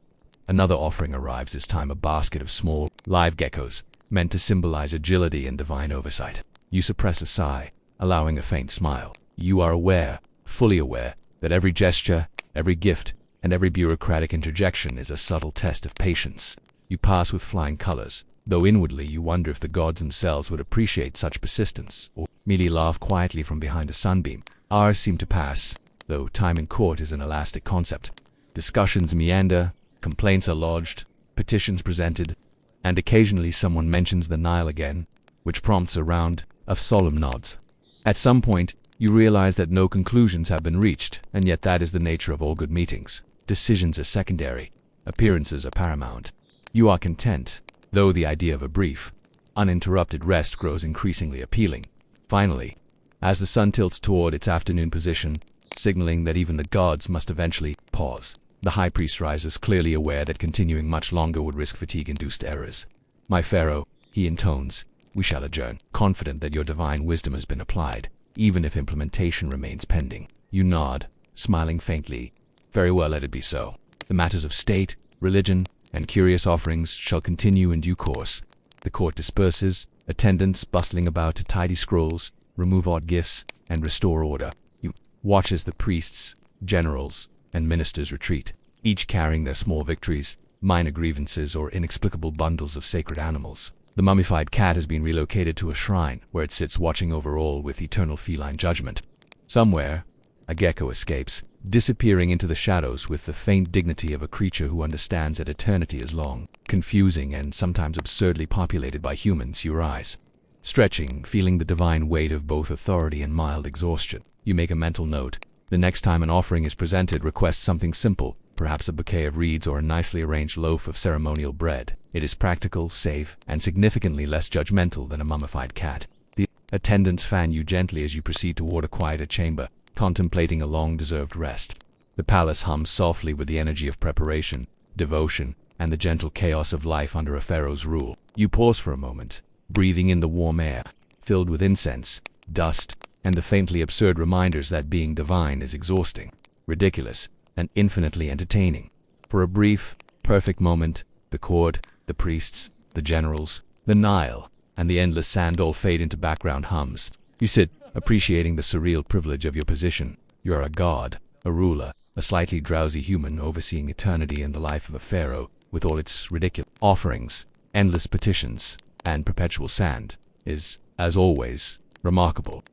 another offering arrives, this time a basket of small, live geckos, meant to symbolize agility and divine oversight. You suppress a sigh, allowing a faint smile. You are aware, fully aware, that every gesture, every gift, and every bureaucratic interjection is a subtle test of patience. You pass with flying colors, though inwardly you wonder if the gods themselves would appreciate such persistence, or merely laugh quietly from behind a sunbeam. Hours seem to pass, though time in court is an elastic concept. Discussions meander, complaints are lodged, petitions presented, and occasionally someone mentions the Nile again, which prompts a round of solemn nods. At some point, you realize that no conclusions have been reached, and yet that is the nature of all good meetings. Decisions are secondary, appearances are paramount. You are content, though the idea of a brief, uninterrupted rest grows increasingly appealing. Finally, as the sun tilts toward its afternoon position, signaling that even the gods must eventually pause, the high priest rises, clearly aware that continuing much longer would risk fatigue-induced errors. "My pharaoh," he intones, "we shall adjourn, confident that your divine wisdom has been applied, even if implementation remains pending." You nod, smiling faintly. "Very well, let it be so. The matters of state, religion, and curious offerings shall continue in due course." The court disperses, attendants bustling about to tidy scrolls, remove odd gifts, and restore order. You watch as the priests, generals, and ministers retreat, each carrying their small victories, minor grievances, or inexplicable bundles of sacred animals. The mummified cat has been relocated to a shrine, where it sits watching over all with eternal feline judgment. Somewhere, a gecko escapes, disappearing into the shadows with the faint dignity of a creature who understands that eternity is long, confusing, and sometimes absurdly populated by humans. You rise, stretching, feeling the divine weight of both authority and mild exhaustion. You make a mental note. The next time an offering is presented, request something simple, perhaps a bouquet of reeds or a nicely arranged loaf of ceremonial bread. It is practical, safe, and significantly less judgmental than a mummified cat. The attendants fan you gently as you proceed toward a quieter chamber, contemplating a long-deserved rest. The palace hums softly with the energy of preparation, devotion, and the gentle chaos of life under a pharaoh's rule. You pause for a moment, breathing in the warm air, filled with incense, dust, and the faintly absurd reminders that being divine is exhausting, ridiculous, and infinitely entertaining. For a brief, perfect moment, the court, the priests, the generals, the Nile, and the endless sand all fade into background hums. You sit, appreciating the surreal privilege of your position. You are a god, a ruler, a slightly drowsy human overseeing eternity in the life of a pharaoh, with all its ridiculous offerings, endless petitions, and perpetual sand, is, as always, remarkable.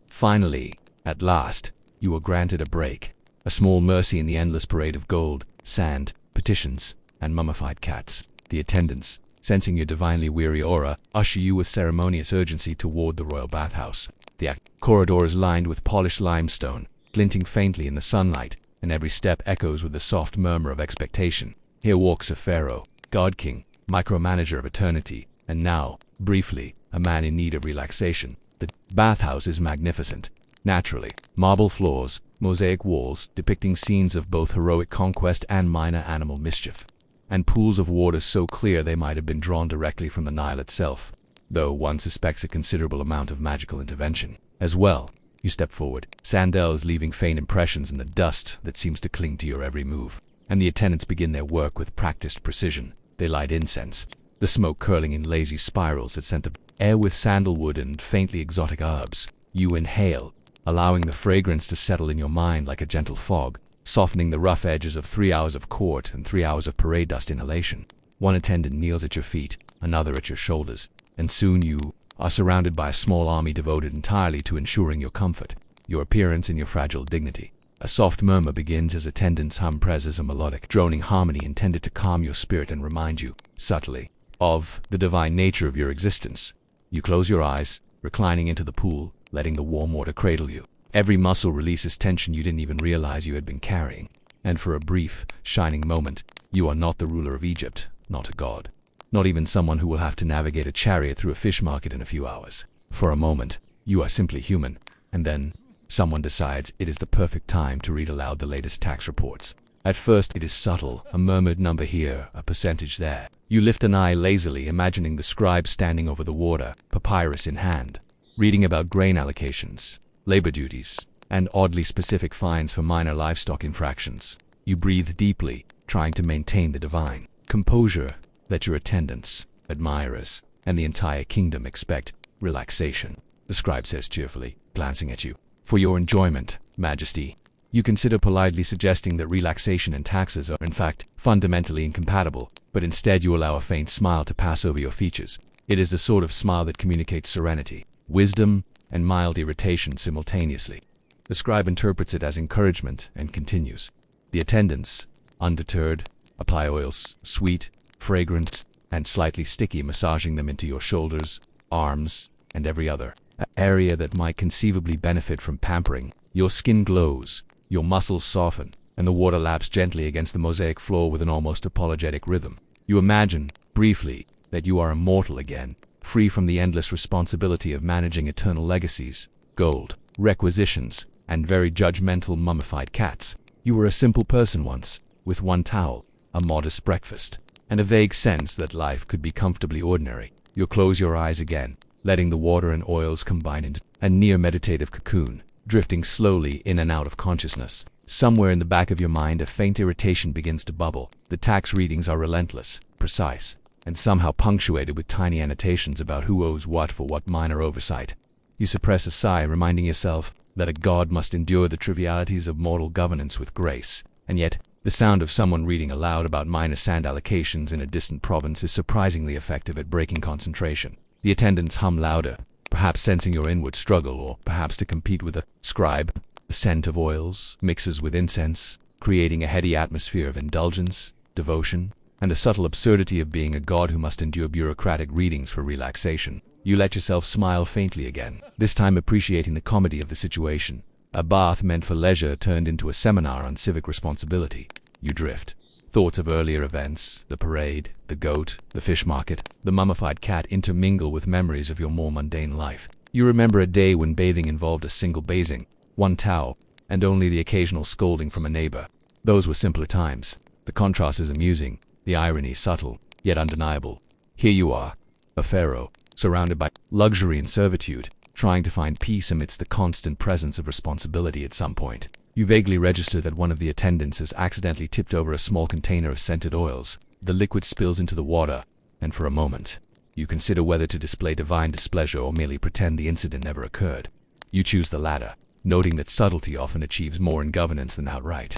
Finally, at last, you are granted a break, a small mercy in the endless parade of gold, sand, petitions, and mummified cats. The attendants, sensing your divinely weary aura, usher you with ceremonious urgency toward the royal bathhouse. The corridor is lined with polished limestone, glinting faintly in the sunlight, and every step echoes with the soft murmur of expectation. Here walks a pharaoh, god-king, micromanager of eternity, and now, briefly, a man in need of relaxation. The bathhouse is magnificent. Naturally, marble floors, mosaic walls depicting scenes of both heroic conquest and minor animal mischief, and pools of water so clear they might have been drawn directly from the Nile itself, though one suspects a considerable amount of magical intervention. As well, you step forward, sandals leaving faint impressions in the dust that seems to cling to your every move, and the attendants begin their work with practiced precision. They light incense, the smoke curling in lazy spirals that scent the air with sandalwood and faintly exotic herbs. You inhale, allowing the fragrance to settle in your mind like a gentle fog, softening the rough edges of 3 hours of court and 3 hours of parade dust inhalation. One attendant kneels at your feet, another at your shoulders, and soon you are surrounded by a small army devoted entirely to ensuring your comfort, your appearance, and your fragile dignity. A soft murmur begins as attendants hum praises, a melodic, droning harmony intended to calm your spirit and remind you, subtly, of the divine nature of your existence. You close your eyes, reclining into the pool, letting the warm water cradle you. Every muscle releases tension you didn't even realize you had been carrying. And for a brief, shining moment, you are not the ruler of Egypt, not a god. Not even someone who will have to navigate a chariot through a fish market in a few hours. For a moment, you are simply human. And then, someone decides it is the perfect time to read aloud the latest tax reports. At first, it is subtle, a murmured number here, a percentage there. You lift an eye lazily, imagining the scribe standing over the water, papyrus in hand, reading about grain allocations, labor duties, and oddly specific fines for minor livestock infractions. You breathe deeply, trying to maintain the divine composure that your attendants, admirers, and the entire kingdom expect. Relaxation, the scribe says cheerfully, glancing at you. For your enjoyment, Majesty. You consider politely suggesting that relaxation and taxes are in fact fundamentally incompatible, but instead you allow a faint smile to pass over your features. It is the sort of smile that communicates serenity, wisdom, and mild irritation simultaneously. The scribe interprets it as encouragement and continues. The attendants, undeterred, apply oils, sweet, fragrant, and slightly sticky, massaging them into your shoulders, arms, and every other area that might conceivably benefit from pampering. Your skin glows, your muscles soften, and the water laps gently against the mosaic floor with an almost apologetic rhythm. You imagine, briefly, that you are immortal again, free from the endless responsibility of managing eternal legacies, gold, requisitions, and very judgmental mummified cats. You were a simple person once, with one towel, a modest breakfast, and a vague sense that life could be comfortably ordinary. You close your eyes again, letting the water and oils combine into a near-meditative cocoon, drifting slowly in and out of consciousness. Somewhere in the back of your mind, a faint irritation begins to bubble. The tax readings are relentless, precise, and somehow punctuated with tiny annotations about who owes what for what minor oversight. You suppress a sigh, reminding yourself that a god must endure the trivialities of mortal governance with grace. And yet, the sound of someone reading aloud about minor sand allocations in a distant province is surprisingly effective at breaking concentration. The attendants hum louder, perhaps sensing your inward struggle, or perhaps to compete with the scribe. The scent of oils mixes with incense, creating a heady atmosphere of indulgence, devotion, and the subtle absurdity of being a god who must endure bureaucratic readings for relaxation. You let yourself smile faintly again, this time appreciating the comedy of the situation. A bath meant for leisure turned into a seminar on civic responsibility. You drift. Thoughts of earlier events, the parade, the goat, the fish market, the mummified cat intermingle with memories of your more mundane life. You remember a day when bathing involved a single basin, one towel, and only the occasional scolding from a neighbor. Those were simpler times. The contrast is amusing, the irony subtle, yet undeniable. Here you are, a pharaoh, surrounded by luxury and servitude, trying to find peace amidst the constant presence of responsibility. At some point, you vaguely register that one of the attendants has accidentally tipped over a small container of scented oils. The liquid spills into the water, and for a moment, you consider whether to display divine displeasure or merely pretend the incident never occurred. You choose the latter, noting that subtlety often achieves more in governance than outright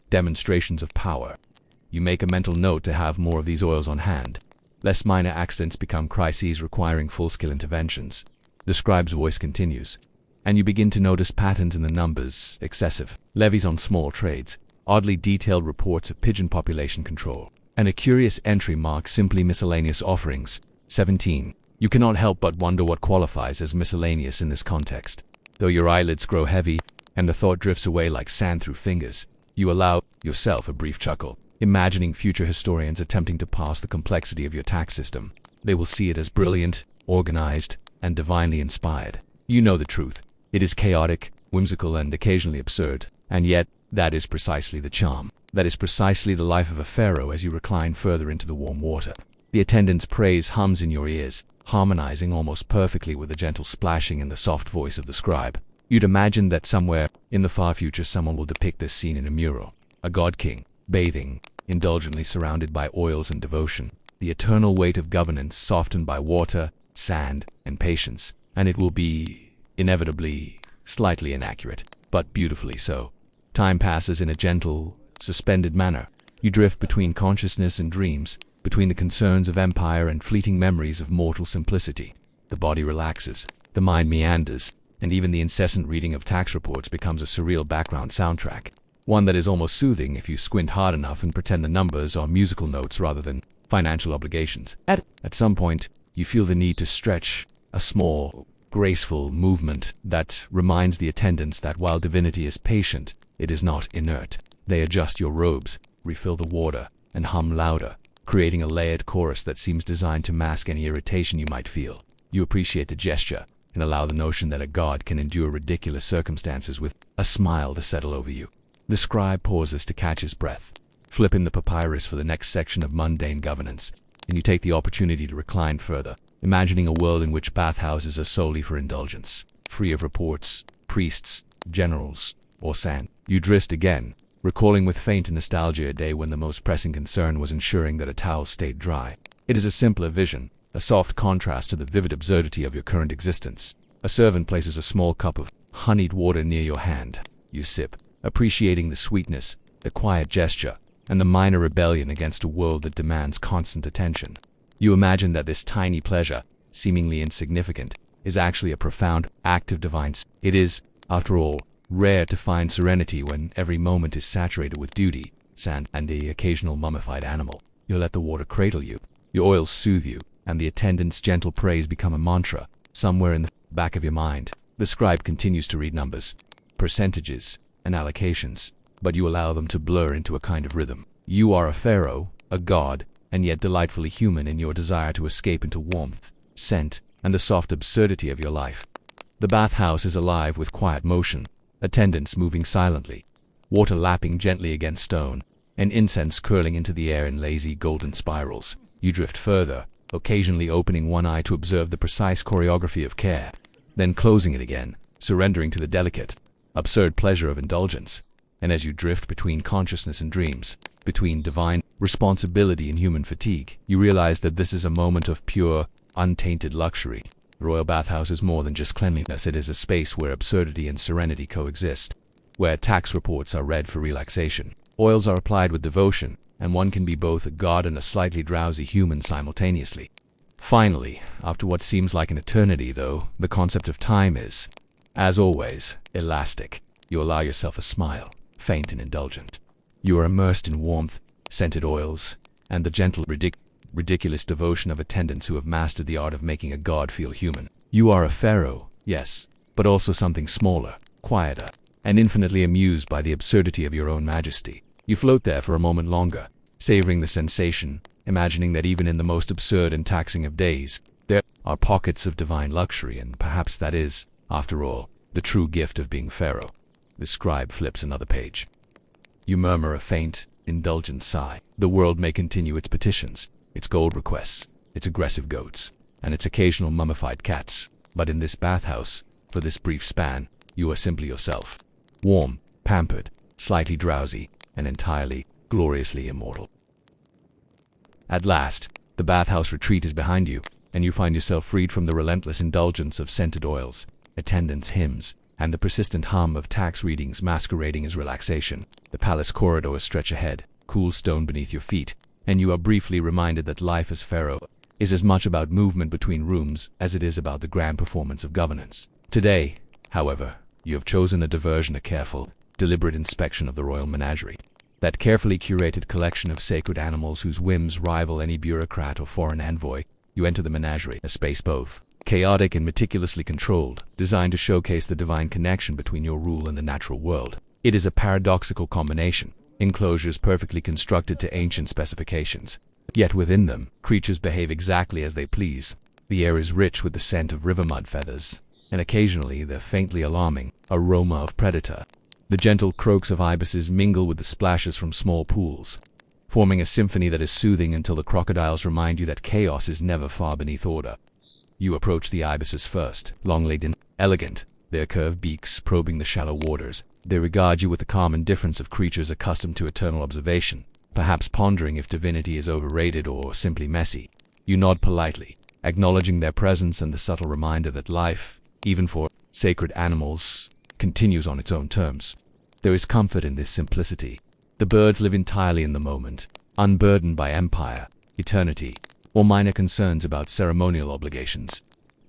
demonstrations of power. You make a mental note to have more of these oils on hand, lest minor accidents become crises requiring full-scale interventions. The scribe's voice continues, and you begin to notice patterns in the numbers, excessive levies on small trades, oddly detailed reports of pigeon population control, and a curious entry marked simply miscellaneous offerings, 17. You cannot help but wonder what qualifies as miscellaneous in this context. Though your eyelids grow heavy, and the thought drifts away like sand through fingers, you allow yourself a brief chuckle, imagining future historians attempting to parse the complexity of your tax system. They will see it as brilliant, organized, and divinely inspired. You know the truth. It is chaotic, whimsical, and occasionally absurd, and yet, that is precisely the charm. That is precisely the life of a pharaoh as you recline further into the warm water. The attendant's praise hums in your ears, harmonizing almost perfectly with the gentle splashing and the soft voice of the scribe. You'd imagine that somewhere, in the far future, someone will depict this scene in a mural. A god-king, bathing, indulgently surrounded by oils and devotion. The eternal weight of governance softened by water, sand, and patience. And it will be, inevitably, slightly inaccurate, but beautifully so. Time passes in a gentle, suspended manner. You drift between consciousness and dreams, between the concerns of empire and fleeting memories of mortal simplicity. The body relaxes, the mind meanders, and even the incessant reading of tax reports becomes a surreal background soundtrack. One that is almost soothing if you squint hard enough and pretend the numbers are musical notes rather than financial obligations. At some point, you feel the need to stretch, a small, graceful movement that reminds the attendants that while divinity is patient, it is not inert. They adjust your robes, refill the water, and hum louder, creating a layered chorus that seems designed to mask any irritation you might feel. You appreciate the gesture and allow the notion that a god can endure ridiculous circumstances with a smile to settle over you. The scribe pauses to catch his breath, flipping the papyrus for the next section of mundane governance, and you take the opportunity to recline further, imagining a world in which bathhouses are solely for indulgence, free of reports, priests, generals, or sand. You drift again, recalling with faint nostalgia a day when the most pressing concern was ensuring that a towel stayed dry. It is a simpler vision, a soft contrast to the vivid absurdity of your current existence. A servant places a small cup of honeyed water near your hand. You sip, appreciating the sweetness, the quiet gesture, and the minor rebellion against a world that demands constant attention. You imagine that this tiny pleasure, seemingly insignificant, is actually a profound act of divine. It is, after all, rare to find serenity when every moment is saturated with duty, sand, and the occasional mummified animal. You let the water cradle you, your oils soothe you, and the attendant's gentle praise become a mantra, somewhere in the back of your mind. The scribe continues to read numbers, percentages, and allocations, but you allow them to blur into a kind of rhythm. You are a pharaoh, a god, and yet delightfully human in your desire to escape into warmth, scent, and the soft absurdity of your life. The bathhouse is alive with quiet motion, attendants moving silently, water lapping gently against stone, and incense curling into the air in lazy golden spirals. You drift further, occasionally opening one eye to observe the precise choreography of care, then closing it again, surrendering to the delicate, absurd pleasure of indulgence. And as you drift between consciousness and dreams, between divine responsibility and human fatigue, you realize that this is a moment of pure, untainted luxury. The royal bathhouse is more than just cleanliness. It is a space where absurdity and serenity coexist, where tax reports are read for relaxation, oils are applied with devotion, and one can be both a god and a slightly drowsy human simultaneously. Finally, after what seems like an eternity, though, the concept of time is, as always, elastic. You allow yourself a smile, faint and indulgent. You are immersed in warmth, scented oils, and the gentle, ridiculous devotion of attendants who have mastered the art of making a god feel human. You are a pharaoh, yes, but also something smaller, quieter, and infinitely amused by the absurdity of your own majesty. You float there for a moment longer, savoring the sensation, imagining that even in the most absurd and taxing of days, there are pockets of divine luxury, and perhaps that is, after all, the true gift of being pharaoh. The scribe flips another page. You murmur a faint, indulgent sigh. The world may continue its petitions, its gold requests, its aggressive goats, and its occasional mummified cats, but in this bathhouse, for this brief span, you are simply yourself. Warm, pampered, slightly drowsy, and entirely, gloriously immortal. At last, the bathhouse retreat is behind you, and you find yourself freed from the relentless indulgence of scented oils, attendants' hymns, and the persistent hum of tax readings masquerading as relaxation. The palace corridors stretch ahead, cool stone beneath your feet, and you are briefly reminded that life as pharaoh is as much about movement between rooms as it is about the grand performance of governance. Today, however, you have chosen a diversion, a careful, deliberate inspection of the royal menagerie. That carefully curated collection of sacred animals whose whims rival any bureaucrat or foreign envoy. You enter the menagerie, a space both chaotic and meticulously controlled, designed to showcase the divine connection between your rule and the natural world. It is a paradoxical combination, enclosures perfectly constructed to ancient specifications, yet within them, creatures behave exactly as they please. The air is rich with the scent of river mud feathers, and occasionally the faintly alarming aroma of predator. The gentle croaks of ibises mingle with the splashes from small pools, forming a symphony that is soothing until the crocodiles remind you that chaos is never far beneath order. You approach the ibises first, long-legged and elegant, their curved beaks probing the shallow waters. They regard you with the calm indifference of creatures accustomed to eternal observation, perhaps pondering if divinity is overrated or simply messy. You nod politely, acknowledging their presence and the subtle reminder that life, even for sacred animals, continues on its own terms. There is comfort in this simplicity. The birds live entirely in the moment, unburdened by empire, eternity, or minor concerns about ceremonial obligations.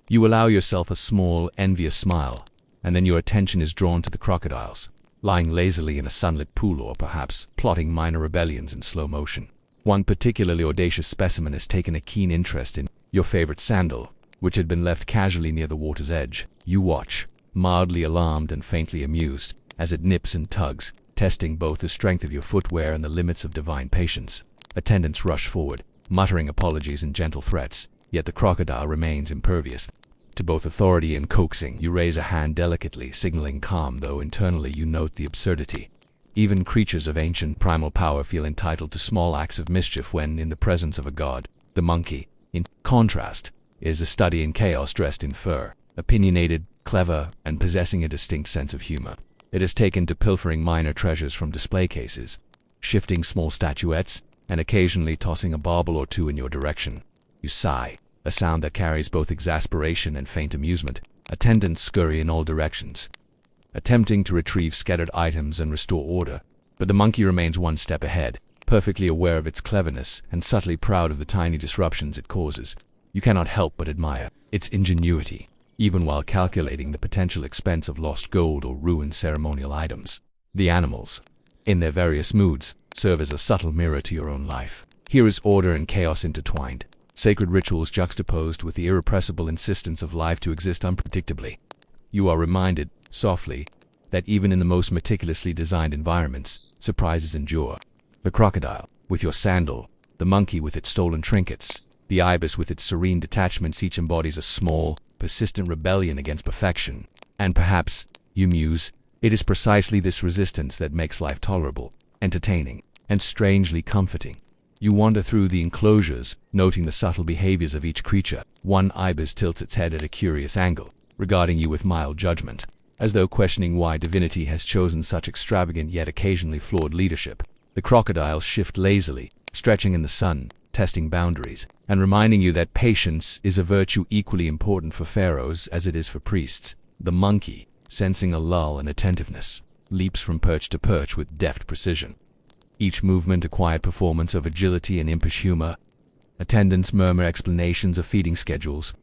You allow yourself a small, envious smile, and then your attention is drawn to the crocodiles, lying lazily in a sunlit pool or perhaps plotting minor rebellions in slow motion. One particularly audacious specimen has taken a keen interest in your favorite sandal, which had been left casually near the water's edge. You watch, mildly alarmed and faintly amused, as it nips and tugs, testing both the strength of your footwear and the limits of divine patience. Attendants rush forward, muttering apologies and gentle threats, yet the crocodile remains impervious to both authority and coaxing. You raise a hand delicately, signaling calm, though internally you note the absurdity. Even creatures of ancient primal power feel entitled to small acts of mischief when in the presence of a god. The monkey, in contrast, is a study in chaos dressed in fur, opinionated, clever, and possessing a distinct sense of humor. It has taken to pilfering minor treasures from display cases, shifting small statuettes, and occasionally tossing a bauble or two in your direction. You sigh, a sound that carries both exasperation and faint amusement. Attendants scurry in all directions, attempting to retrieve scattered items and restore order, but the monkey remains one step ahead, perfectly aware of its cleverness and subtly proud of the tiny disruptions it causes. You cannot help but admire its ingenuity, even while calculating the potential expense of lost gold or ruined ceremonial items. The animals, in their various moods, serve as a subtle mirror to your own life. Here is order and chaos intertwined, sacred rituals juxtaposed with the irrepressible insistence of life to exist unpredictably. You are reminded, softly, that even in the most meticulously designed environments, surprises endure. The crocodile, with your sandal, the monkey with its stolen trinkets, the ibis with its serene detachments, each embodies a small, persistent rebellion against perfection. And perhaps, you muse, it is precisely this resistance that makes life tolerable, entertaining, and strangely comforting. You wander through the enclosures, noting the subtle behaviors of each creature. One ibis tilts its head at a curious angle, regarding you with mild judgment, as though questioning why divinity has chosen such extravagant yet occasionally flawed leadership. The crocodiles shift lazily, stretching in the sun, testing boundaries, and reminding you that patience is a virtue equally important for pharaohs as it is for priests. The monkey, sensing a lull in attentiveness, leaps from perch to perch with deft precision, each movement a quiet performance of agility and impish humor. Attendants murmur explanations of feeding schedules,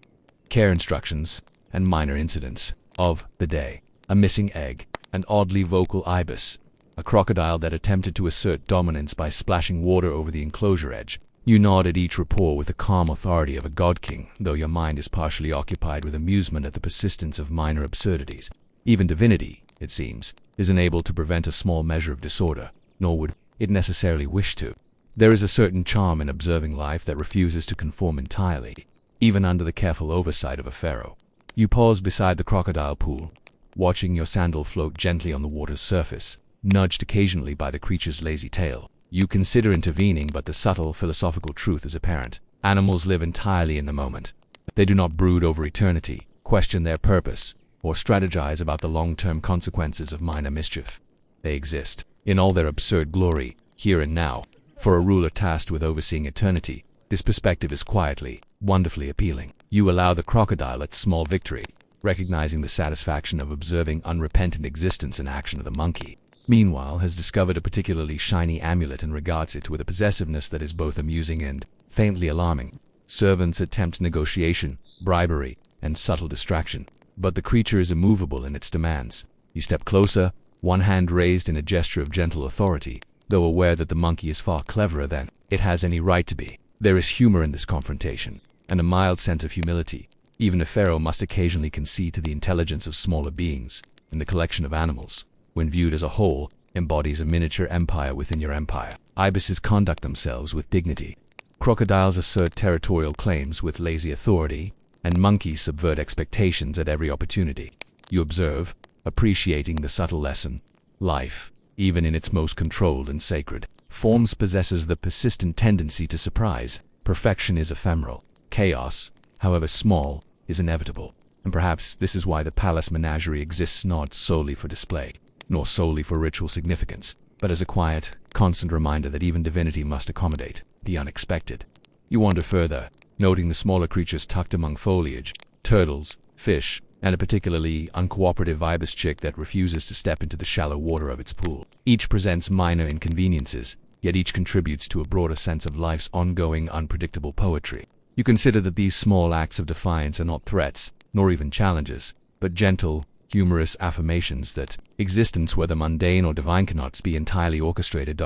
care instructions, and minor incidents of the day. A missing egg, an oddly vocal ibis, a crocodile that attempted to assert dominance by splashing water over the enclosure edge. You nod at each rapport with the calm authority of a god-king, though your mind is partially occupied with amusement at the persistence of minor absurdities. Even divinity, it seems, is unable to prevent a small measure of disorder, nor would it necessarily wish to. There is a certain charm in observing life that refuses to conform entirely, even under the careful oversight of a pharaoh. You pause beside the crocodile pool, watching your sandal float gently on the water's surface, nudged occasionally by the creature's lazy tail. You consider intervening, but the subtle philosophical truth is apparent. Animals live entirely in the moment. They do not brood over eternity, question their purpose, or strategize about the long-term consequences of minor mischief. They exist, in all their absurd glory, here and now. For a ruler tasked with overseeing eternity, this perspective is quietly, wonderfully appealing. You allow the crocodile its small victory, recognizing the satisfaction of observing unrepentant existence and action of the monkey. Meanwhile, has discovered a particularly shiny amulet and regards it with a possessiveness that is both amusing and faintly alarming. Servants attempt negotiation, bribery, and subtle distraction, but the creature is immovable in its demands. You step closer, one hand raised in a gesture of gentle authority, though aware that the monkey is far cleverer than it has any right to be. There is humor in this confrontation, and a mild sense of humility. Even a pharaoh must occasionally concede to the intelligence of smaller beings, and the collection of animals, when viewed as a whole, embodies a miniature empire within your empire. Ibises conduct themselves with dignity. Crocodiles assert territorial claims with lazy authority, and monkeys subvert expectations at every opportunity. You observe, appreciating the subtle lesson. Life, even in its most controlled and sacred forms, possesses the persistent tendency to surprise. Perfection is ephemeral. Chaos, however small, is inevitable. And perhaps this is why the palace menagerie exists, not solely for display, nor solely for ritual significance, but as a quiet, constant reminder that even divinity must accommodate the unexpected. You wander further, noting the smaller creatures tucked among foliage, turtles, fish, and a particularly uncooperative ibis chick that refuses to step into the shallow water of its pool. Each presents minor inconveniences, yet each contributes to a broader sense of life's ongoing, unpredictable poetry. You consider that these small acts of defiance are not threats, nor even challenges, but gentle, humorous affirmations that existence, whether mundane or divine, cannot be entirely orchestrated.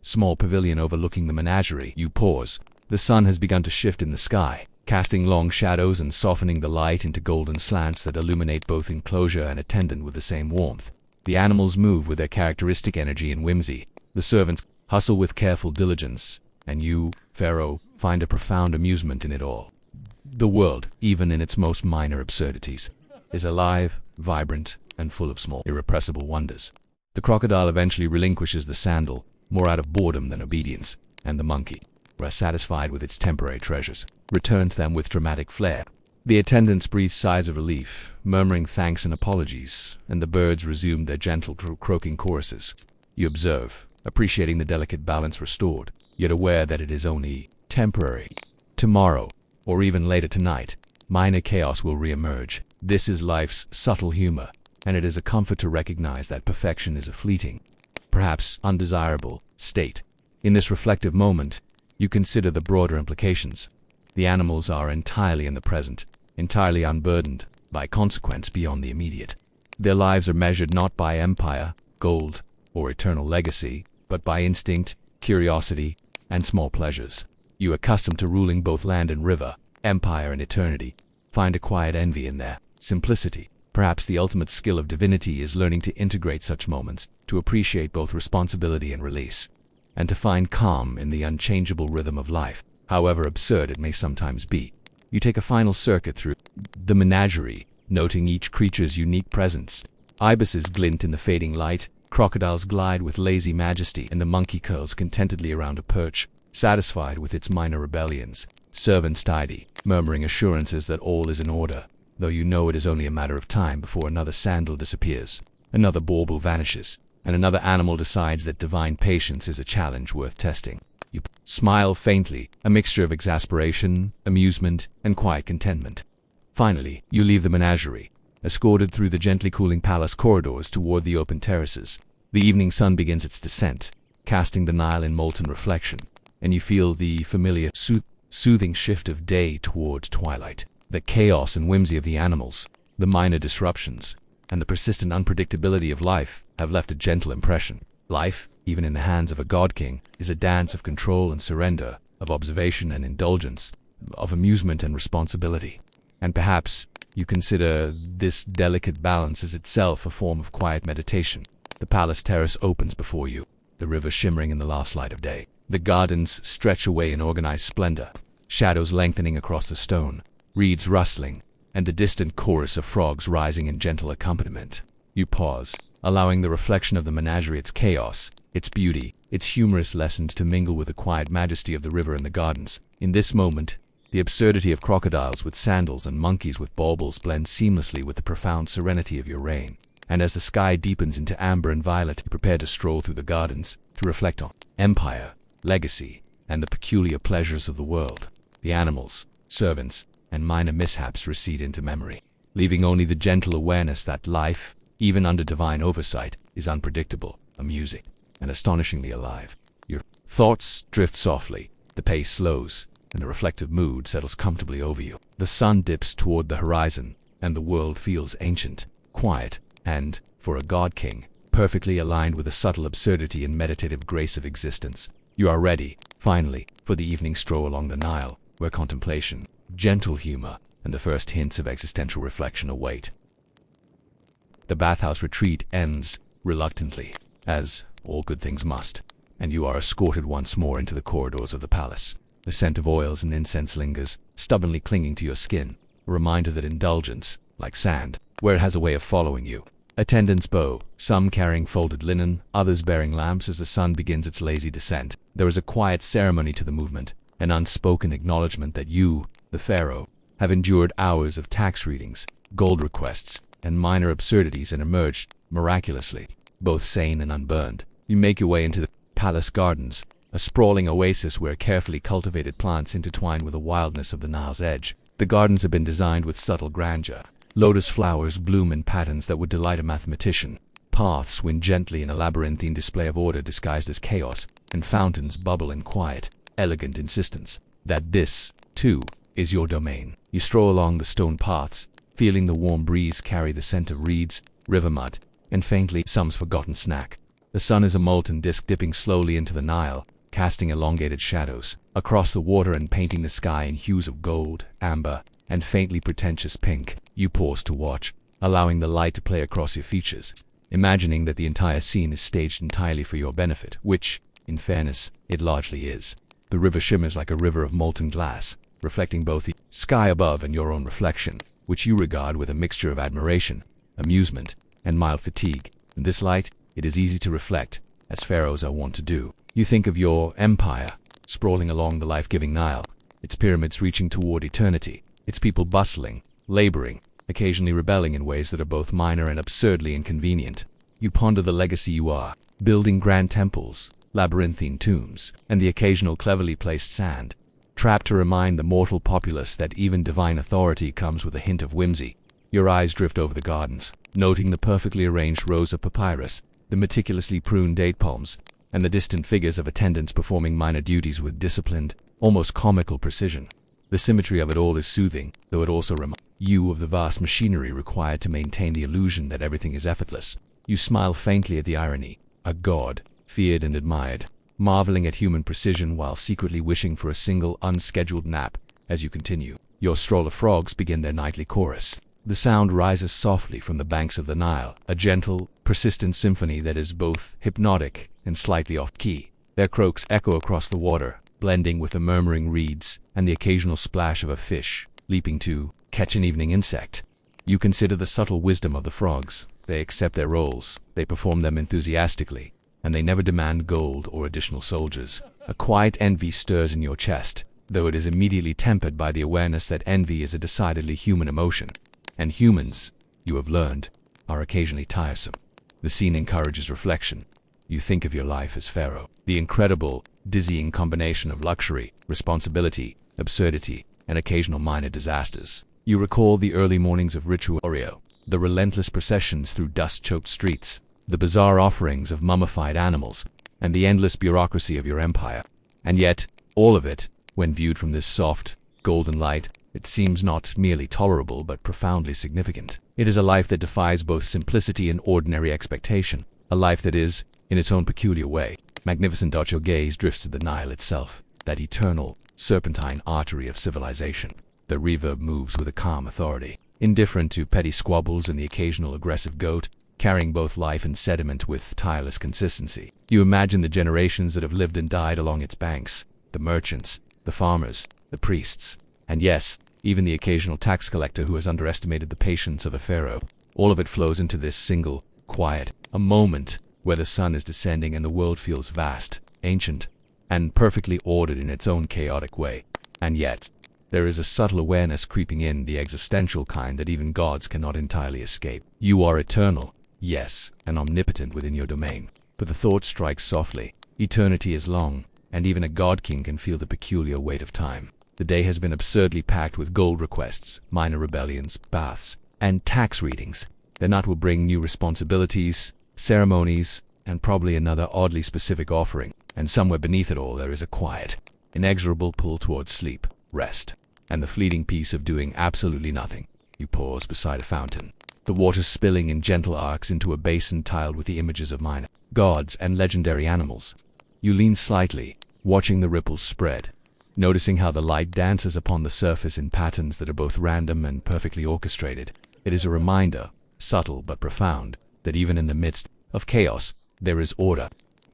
Small pavilion overlooking the menagerie. You pause. The sun has begun to shift in the sky, casting long shadows and softening the light into golden slants that illuminate both enclosure and attendant with the same warmth. The animals move with their characteristic energy and whimsy. The servants hustle with careful diligence, and you, Pharaoh, find a profound amusement in it all. The world, even in its most minor absurdities, is alive, vibrant, and full of small, irrepressible wonders. The crocodile eventually relinquishes the sandal, more out of boredom than obedience, and the monkey, whereas satisfied with its temporary treasures, returns them with dramatic flair. The attendants breathe sighs of relief, murmuring thanks and apologies, and the birds resume their gentle croaking choruses. You observe, appreciating the delicate balance restored, yet aware that it is only temporary. Tomorrow, or even later tonight, minor chaos will re-emerge. This is life's subtle humor, and it is a comfort to recognize that perfection is a fleeting, perhaps undesirable, state. In this reflective moment, you consider the broader implications. The animals are entirely in the present, entirely unburdened by consequence beyond the immediate. Their lives are measured not by empire, gold, or eternal legacy, but by instinct, curiosity, and small pleasures. You, accustomed to ruling both land and river, empire and eternity, find a quiet envy in their simplicity. Perhaps the ultimate skill of divinity is learning to integrate such moments, to appreciate both responsibility and release, and to find calm in the unchangeable rhythm of life, however absurd it may sometimes be. You take a final circuit through the menagerie, noting each creature's unique presence. Ibises glint in the fading light, crocodiles glide with lazy majesty, and the monkey curls contentedly around a perch, satisfied with its minor rebellions. Servants tidy, murmuring assurances that all is in order, though you know it is only a matter of time before another sandal disappears, another bauble vanishes, and another animal decides that divine patience is a challenge worth testing. You smile faintly, a mixture of exasperation, amusement, and quiet contentment. Finally, you leave the menagerie, escorted through the gently cooling palace corridors toward the open terraces. The evening sun begins its descent, casting the Nile in molten reflection, and you feel the familiar, soothing shift of day toward twilight. The chaos and whimsy of the animals, the minor disruptions, and the persistent unpredictability of life have left a gentle impression. Life, even in the hands of a god-king, is a dance of control and surrender, of observation and indulgence, of amusement and responsibility. And perhaps you consider this delicate balance as itself a form of quiet meditation. The palace terrace opens before you, the river shimmering in the last light of day. The gardens stretch away in organized splendor, shadows lengthening across the stone, reeds rustling, and the distant chorus of frogs rising in gentle accompaniment. You pause, allowing the reflection of the menagerie, its chaos, its beauty, its humorous lessons to mingle with the quiet majesty of the river and the gardens. In this moment, the absurdity of crocodiles with sandals and monkeys with baubles blends seamlessly with the profound serenity of your reign. And as the sky deepens into amber and violet, you prepare to stroll through the gardens, to reflect on empire, legacy, and the peculiar pleasures of the world. The animals, servants, and minor mishaps recede into memory, leaving only the gentle awareness that life, even under divine oversight, is unpredictable, amusing, and astonishingly alive. Your thoughts drift softly, the pace slows, and a reflective mood settles comfortably over you. The sun dips toward the horizon, and the world feels ancient, quiet, and, for a god-king, perfectly aligned with the subtle absurdity and meditative grace of existence. You are ready, finally, for the evening stroll along the Nile, where contemplation, gentle humor, and the first hints of existential reflection await. The bathhouse retreat ends reluctantly, as all good things must, and you are escorted once more into the corridors of the palace. The scent of oils and incense lingers, stubbornly clinging to your skin, a reminder that indulgence, like sand, where it has a way of following you. Attendants bow, some carrying folded linen, others bearing lamps as the sun begins its lazy descent. There is a quiet ceremony to the movement, an unspoken acknowledgement that you, the pharaoh, have endured hours of tax readings, gold requests, and minor absurdities and emerged, miraculously, both sane and unburned. You make your way into the palace gardens, a sprawling oasis where carefully cultivated plants intertwine with the wildness of the Nile's edge. The gardens have been designed with subtle grandeur. Lotus flowers bloom in patterns that would delight a mathematician. Paths wind gently in a labyrinthine display of order disguised as chaos, and fountains bubble in quiet, elegant insistence that this, too, is your domain. You stroll along the stone paths, feeling the warm breeze carry the scent of reeds, river mud, and faintly some's forgotten snack. The sun is a molten disk dipping slowly into the Nile, casting elongated shadows across the water and painting the sky in hues of gold, amber, and faintly pretentious pink. You pause to watch, allowing the light to play across your features, imagining that the entire scene is staged entirely for your benefit, which, in fairness, it largely is. The river shimmers like a river of molten glass, reflecting both the sky above and your own reflection, which you regard with a mixture of admiration, amusement, and mild fatigue. In this light, it is easy to reflect, as pharaohs are wont to do. You think of your empire, sprawling along the life-giving Nile, its pyramids reaching toward eternity, its people bustling, laboring, occasionally rebelling in ways that are both minor and absurdly inconvenient. You ponder the legacy you are, building grand temples, labyrinthine tombs, and the occasional cleverly placed sand trap to remind the mortal populace that even divine authority comes with a hint of whimsy. Your eyes drift over the gardens, noting the perfectly arranged rows of papyrus, the meticulously pruned date palms, and the distant figures of attendants performing minor duties with disciplined, almost comical precision. The symmetry of it all is soothing, though it also reminds you of the vast machinery required to maintain the illusion that everything is effortless. You smile faintly at the irony. A god, feared and admired, marveling at human precision while secretly wishing for a single unscheduled nap. As you continue, your stroll of frogs begin their nightly chorus. The sound rises softly from the banks of the Nile, a gentle, persistent symphony that is both hypnotic and slightly off-key. Their croaks echo across the water, blending with the murmuring reeds and the occasional splash of a fish leaping to catch an evening insect. You consider the subtle wisdom of the frogs. They accept their roles, they perform them enthusiastically, and they never demand gold or additional soldiers. A quiet envy stirs in your chest, though it is immediately tempered by the awareness that envy is a decidedly human emotion. And humans, you have learned, are occasionally tiresome. The scene encourages reflection. You think of your life as pharaoh, the incredible, dizzying combination of luxury, responsibility, absurdity, and occasional minor disasters. You recall the early mornings of ritual, the relentless processions through dust-choked streets, the bizarre offerings of mummified animals, and the endless bureaucracy of your empire. And yet, all of it, when viewed from this soft, golden light, it seems not merely tolerable but profoundly significant. It is a life that defies both simplicity and ordinary expectation, a life that is, in its own peculiar way, magnificent. Your gaze drifts to the Nile itself, that eternal, serpentine artery of civilization. The river moves with a calm authority, indifferent to petty squabbles and the occasional aggressive goat, carrying both life and sediment with tireless consistency. You imagine the generations that have lived and died along its banks, the merchants, the farmers, the priests, and yes, even the occasional tax collector who has underestimated the patience of a pharaoh. All of it flows into this single, quiet, a moment where the sun is descending and the world feels vast, ancient, and perfectly ordered in its own chaotic way. And yet, there is a subtle awareness creeping in, the existential kind that even gods cannot entirely escape. You are eternal, yes, and omnipotent within your domain. But the thought strikes softly. Eternity is long, and even a god-king can feel the peculiar weight of time. The day has been absurdly packed with gold requests, minor rebellions, baths, and tax readings. The night will bring new responsibilities, ceremonies, and probably another oddly specific offering. And somewhere beneath it all there is a quiet, inexorable pull towards sleep, rest, and the fleeting peace of doing absolutely nothing. You pause beside a fountain, the water spilling in gentle arcs into a basin tiled with the images of minor gods and legendary animals. You lean slightly, watching the ripples spread, noticing how the light dances upon the surface in patterns that are both random and perfectly orchestrated. It is a reminder, subtle but profound, that even in the midst of chaos, there is order.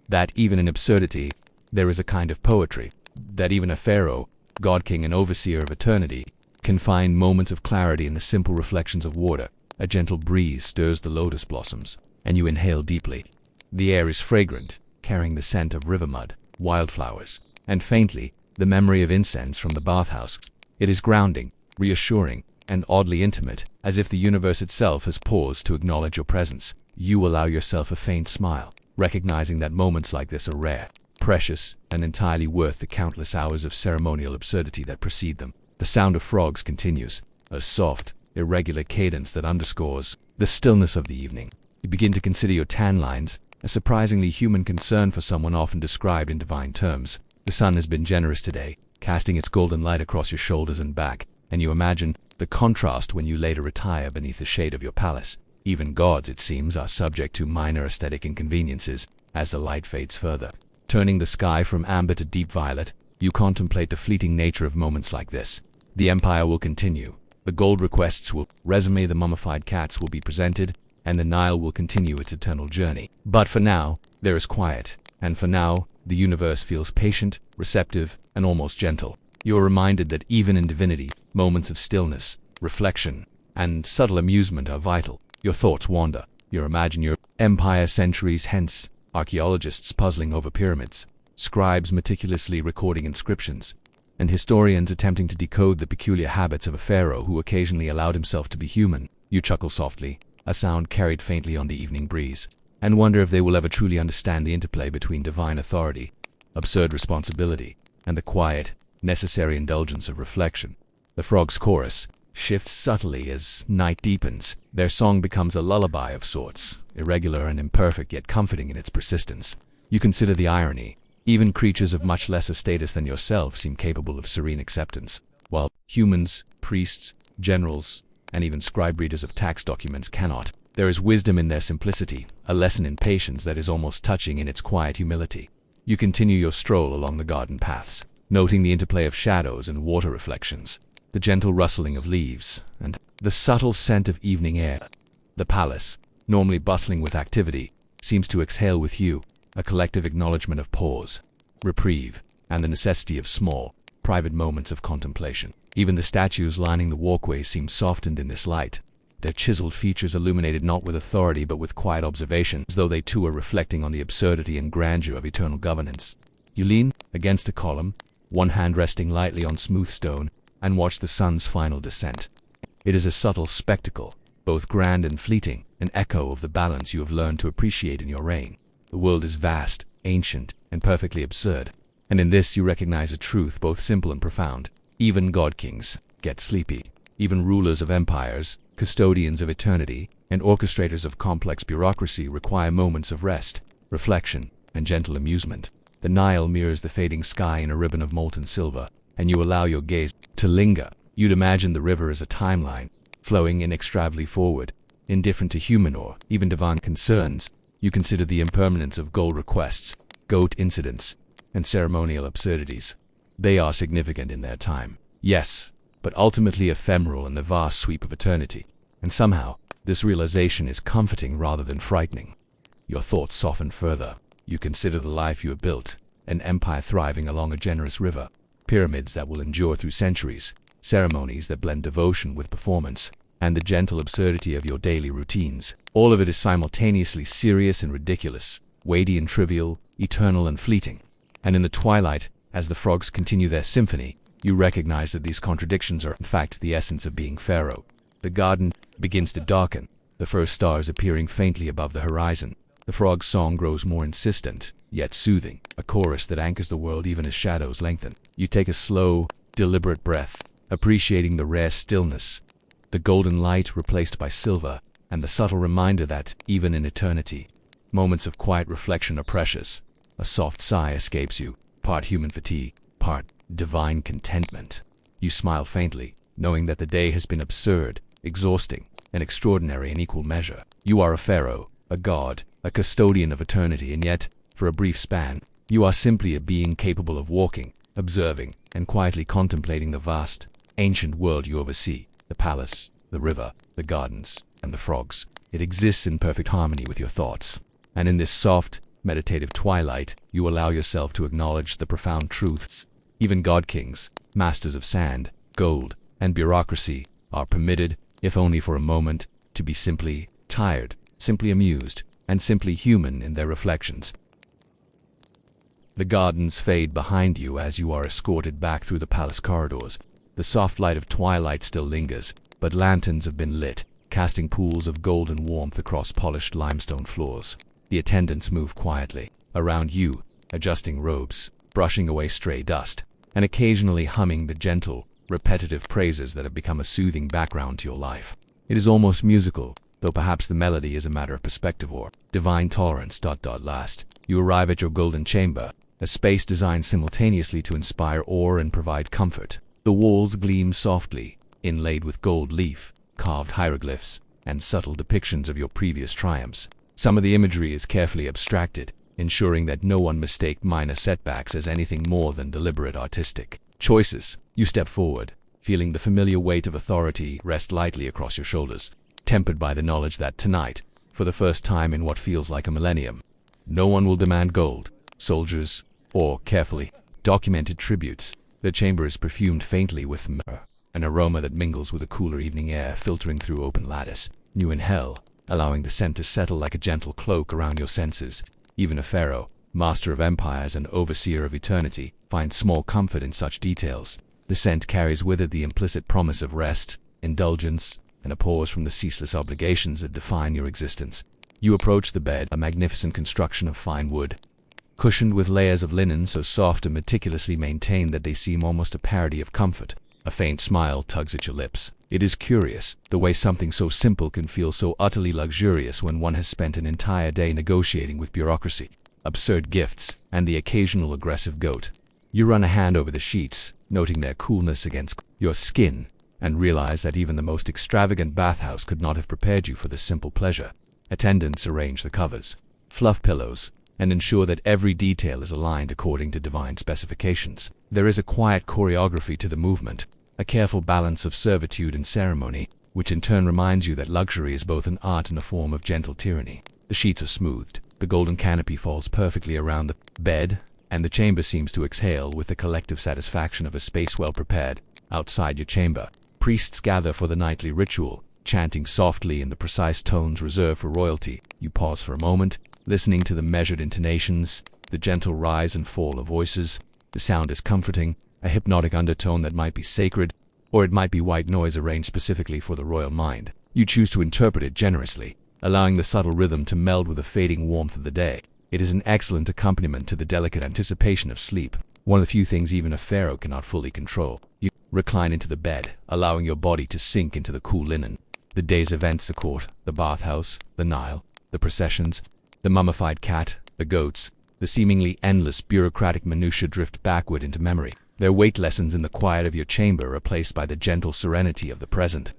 That even in absurdity, there is a kind of poetry. That even a pharaoh, god-king and overseer of eternity, can find moments of clarity in the simple reflections of water. A gentle breeze stirs the lotus blossoms, and you inhale deeply. The air is fragrant, carrying the scent of river mud, wildflowers, and faintly, the memory of incense from the bathhouse. It is grounding, reassuring, and oddly intimate, as if the universe itself has paused to acknowledge your presence. You allow yourself a faint smile, recognizing that moments like this are rare, precious, and entirely worth the countless hours of ceremonial absurdity that precede them. The sound of frogs continues, a soft, irregular cadence that underscores the stillness of the evening. You begin to consider your tan lines, a surprisingly human concern for someone often described in divine terms. The sun has been generous today, casting its golden light across your shoulders and back, and you imagine the contrast when you later retire beneath the shade of your palace. Even gods, it seems, are subject to minor aesthetic inconveniences as the light fades further. Turning the sky from amber to deep violet, you contemplate the fleeting nature of moments like this. The empire will continue. The gold requests will resume, the mummified cats will be presented, and the Nile will continue its eternal journey. But for now, there is quiet, and for now, the universe feels patient, receptive, and almost gentle. You are reminded that even in divinity, moments of stillness, reflection, and subtle amusement are vital. Your thoughts wander. You imagine your empire centuries hence, archaeologists puzzling over pyramids, scribes meticulously recording inscriptions, and historians attempting to decode the peculiar habits of a pharaoh who occasionally allowed himself to be human. You chuckle softly, a sound carried faintly on the evening breeze, and wonder if they will ever truly understand the interplay between divine authority, absurd responsibility, and the quiet, necessary indulgence of reflection. The frogs' chorus shifts subtly as night deepens. Their song becomes a lullaby of sorts, irregular and imperfect yet comforting in its persistence. You consider the irony. Even creatures of much lesser status than yourself seem capable of serene acceptance, while humans, priests, generals, and even scribe readers of tax documents cannot. There is wisdom in their simplicity, a lesson in patience that is almost touching in its quiet humility. You continue your stroll along the garden paths, noting the interplay of shadows and water reflections, the gentle rustling of leaves, and the subtle scent of evening air. The palace, normally bustling with activity, seems to exhale with you, a collective acknowledgement of pause, reprieve, and the necessity of small, private moments of contemplation. Even the statues lining the walkways seem softened in this light, their chiseled features illuminated not with authority but with quiet observation, as though they too are reflecting on the absurdity and grandeur of eternal governance. You lean against a column, one hand resting lightly on smooth stone, and watch the sun's final descent. It is a subtle spectacle, both grand and fleeting, an echo of the balance you have learned to appreciate in your reign. The world is vast, ancient, and perfectly absurd, and in this you recognize a truth both simple and profound. Even god-kings get sleepy. Even rulers of empires, custodians of eternity, and orchestrators of complex bureaucracy require moments of rest, reflection, and gentle amusement. The Nile mirrors the fading sky in a ribbon of molten silver, and you allow your gaze to linger. You'd imagine the river as a timeline, flowing inextricably forward, indifferent to human or even divine concerns. You consider the impermanence of gold requests, goat incidents, and ceremonial absurdities. They are significant in their time, yes, but ultimately ephemeral in the vast sweep of eternity. And somehow, this realization is comforting rather than frightening. Your thoughts soften further. You consider the life you have built, an empire thriving along a generous river, pyramids that will endure through centuries, ceremonies that blend devotion with performance, and the gentle absurdity of your daily routines. All of it is simultaneously serious and ridiculous, weighty and trivial, eternal and fleeting. And in the twilight, as the frogs continue their symphony, you recognize that these contradictions are in fact the essence of being pharaoh. The garden begins to darken, the first stars appearing faintly above the horizon. The frog's song grows more insistent, yet soothing, a chorus that anchors the world even as shadows lengthen. You take a slow, deliberate breath, appreciating the rare stillness, the golden light replaced by silver, and the subtle reminder that, even in eternity, moments of quiet reflection are precious. A soft sigh escapes you, part human fatigue, part divine contentment. You smile faintly, knowing that the day has been absurd, exhausting, and extraordinary in equal measure. You are a pharaoh, a god, a custodian of eternity, and yet, for a brief span, you are simply a being capable of walking, observing, and quietly contemplating the vast, ancient world you oversee. The palace, the river, the gardens, and the frogs. It exists in perfect harmony with your thoughts. And in this soft, meditative twilight, you allow yourself to acknowledge the profound truths. Even god-kings, masters of sand, gold, and bureaucracy, are permitted, if only for a moment, to be simply tired, simply amused, and simply human in their reflections. The gardens fade behind you as you are escorted back through the palace corridors. The soft light of twilight still lingers, but lanterns have been lit, casting pools of golden warmth across polished limestone floors. The attendants move quietly around you, adjusting robes, brushing away stray dust, and occasionally humming the gentle, repetitive praises that have become a soothing background to your life. It is almost musical, though perhaps the melody is a matter of perspective or divine tolerance. Last, you arrive at your golden chamber, a space designed simultaneously to inspire awe and provide comfort. The walls gleam softly, inlaid with gold leaf, carved hieroglyphs, and subtle depictions of your previous triumphs. Some of the imagery is carefully abstracted, ensuring that no one mistake minor setbacks as anything more than deliberate artistic choices. You step forward, feeling the familiar weight of authority rest lightly across your shoulders, tempered by the knowledge that tonight, for the first time in what feels like a millennium, no one will demand gold, soldiers, or carefully documented tributes. The chamber is perfumed faintly with myrrh, an aroma that mingles with the cooler evening air filtering through open lattice. You inhale, allowing the scent to settle like a gentle cloak around your senses. Even a pharaoh, master of empires and overseer of eternity, finds small comfort in such details. The scent carries with it the implicit promise of rest, indulgence, and a pause from the ceaseless obligations that define your existence. You approach the bed, a magnificent construction of fine wood, cushioned with layers of linen so soft and meticulously maintained that they seem almost a parody of comfort. A faint smile tugs at your lips. It is curious, the way something so simple can feel so utterly luxurious when one has spent an entire day negotiating with bureaucracy, absurd gifts, and the occasional aggressive goat. You run a hand over the sheets, noting their coolness against your skin, and realize that even the most extravagant bathhouse could not have prepared you for this simple pleasure. Attendants arrange the covers, fluff pillows, and ensure that every detail is aligned according to divine specifications. There is a quiet choreography to the movement, a careful balance of servitude and ceremony, which in turn reminds you that luxury is both an art and a form of gentle tyranny. The sheets are smoothed, the golden canopy falls perfectly around the bed, and the chamber seems to exhale with the collective satisfaction of a space well prepared. Outside your chamber, priests gather for the nightly ritual, chanting softly in the precise tones reserved for royalty. You pause for a moment, listening to the measured intonations, the gentle rise and fall of voices. The sound is comforting, a hypnotic undertone that might be sacred, or it might be white noise arranged specifically for the royal mind. You choose to interpret it generously, allowing the subtle rhythm to meld with the fading warmth of the day. It is an excellent accompaniment to the delicate anticipation of sleep, one of the few things even a pharaoh cannot fully control. You recline into the bed, allowing your body to sink into the cool linen. The day's events, the court, the bathhouse, the Nile, the processions, the mummified cat, the goats, the seemingly endless bureaucratic minutiae drift backward into memory, their weight lessons in the quiet of your chamber replaced by the gentle serenity of the present.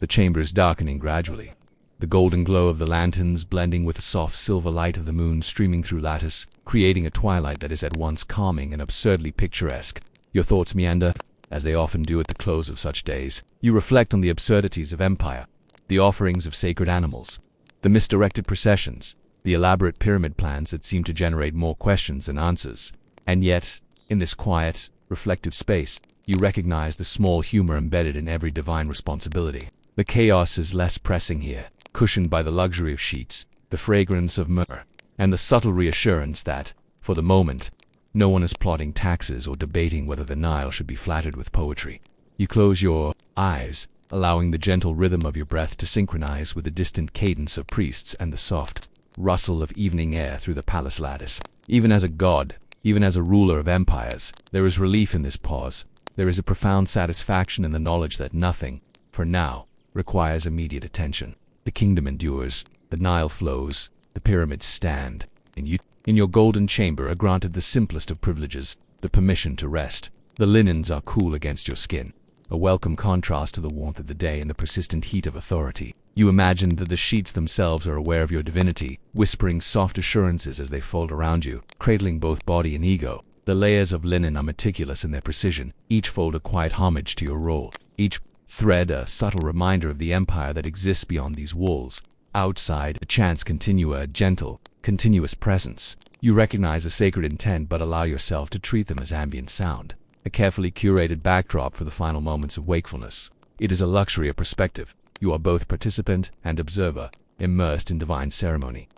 The chamber is darkening gradually, the golden glow of the lanterns blending with the soft silver light of the moon streaming through lattice, creating a twilight that is at once calming and absurdly picturesque. Your thoughts meander, as they often do at the close of such days. You reflect on the absurdities of empire, the offerings of sacred animals, the misdirected processions, the elaborate pyramid plans that seem to generate more questions than answers. And yet, in this quiet, reflective space, you recognize the small humor embedded in every divine responsibility. The chaos is less pressing here, cushioned by the luxury of sheets, the fragrance of myrrh, and the subtle reassurance that, for the moment, no one is plotting taxes or debating whether the Nile should be flattered with poetry. You close your eyes, allowing the gentle rhythm of your breath to synchronize with the distant cadence of priests and the soft rustle of evening air through the palace lattice. Even as a god, even as a ruler of empires, there is relief in this pause. There is a profound satisfaction in the knowledge that nothing, for now, requires immediate attention. The kingdom endures, the Nile flows, the pyramids stand, and you, in your golden chamber, are granted the simplest of privileges, the permission to rest. The linens are cool against your skin, a welcome contrast to the warmth of the day and the persistent heat of authority. You imagine that the sheets themselves are aware of your divinity, whispering soft assurances as they fold around you, cradling both body and ego. The layers of linen are meticulous in their precision, each fold a quiet homage to your role, each thread a subtle reminder of the empire that exists beyond these walls. Outside, the chants continue a gentle, continuous presence. You recognize a sacred intent but allow yourself to treat them as ambient sound, a carefully curated backdrop for the final moments of wakefulness. It is a luxury of perspective. You are both participant and observer, immersed in divine ceremony,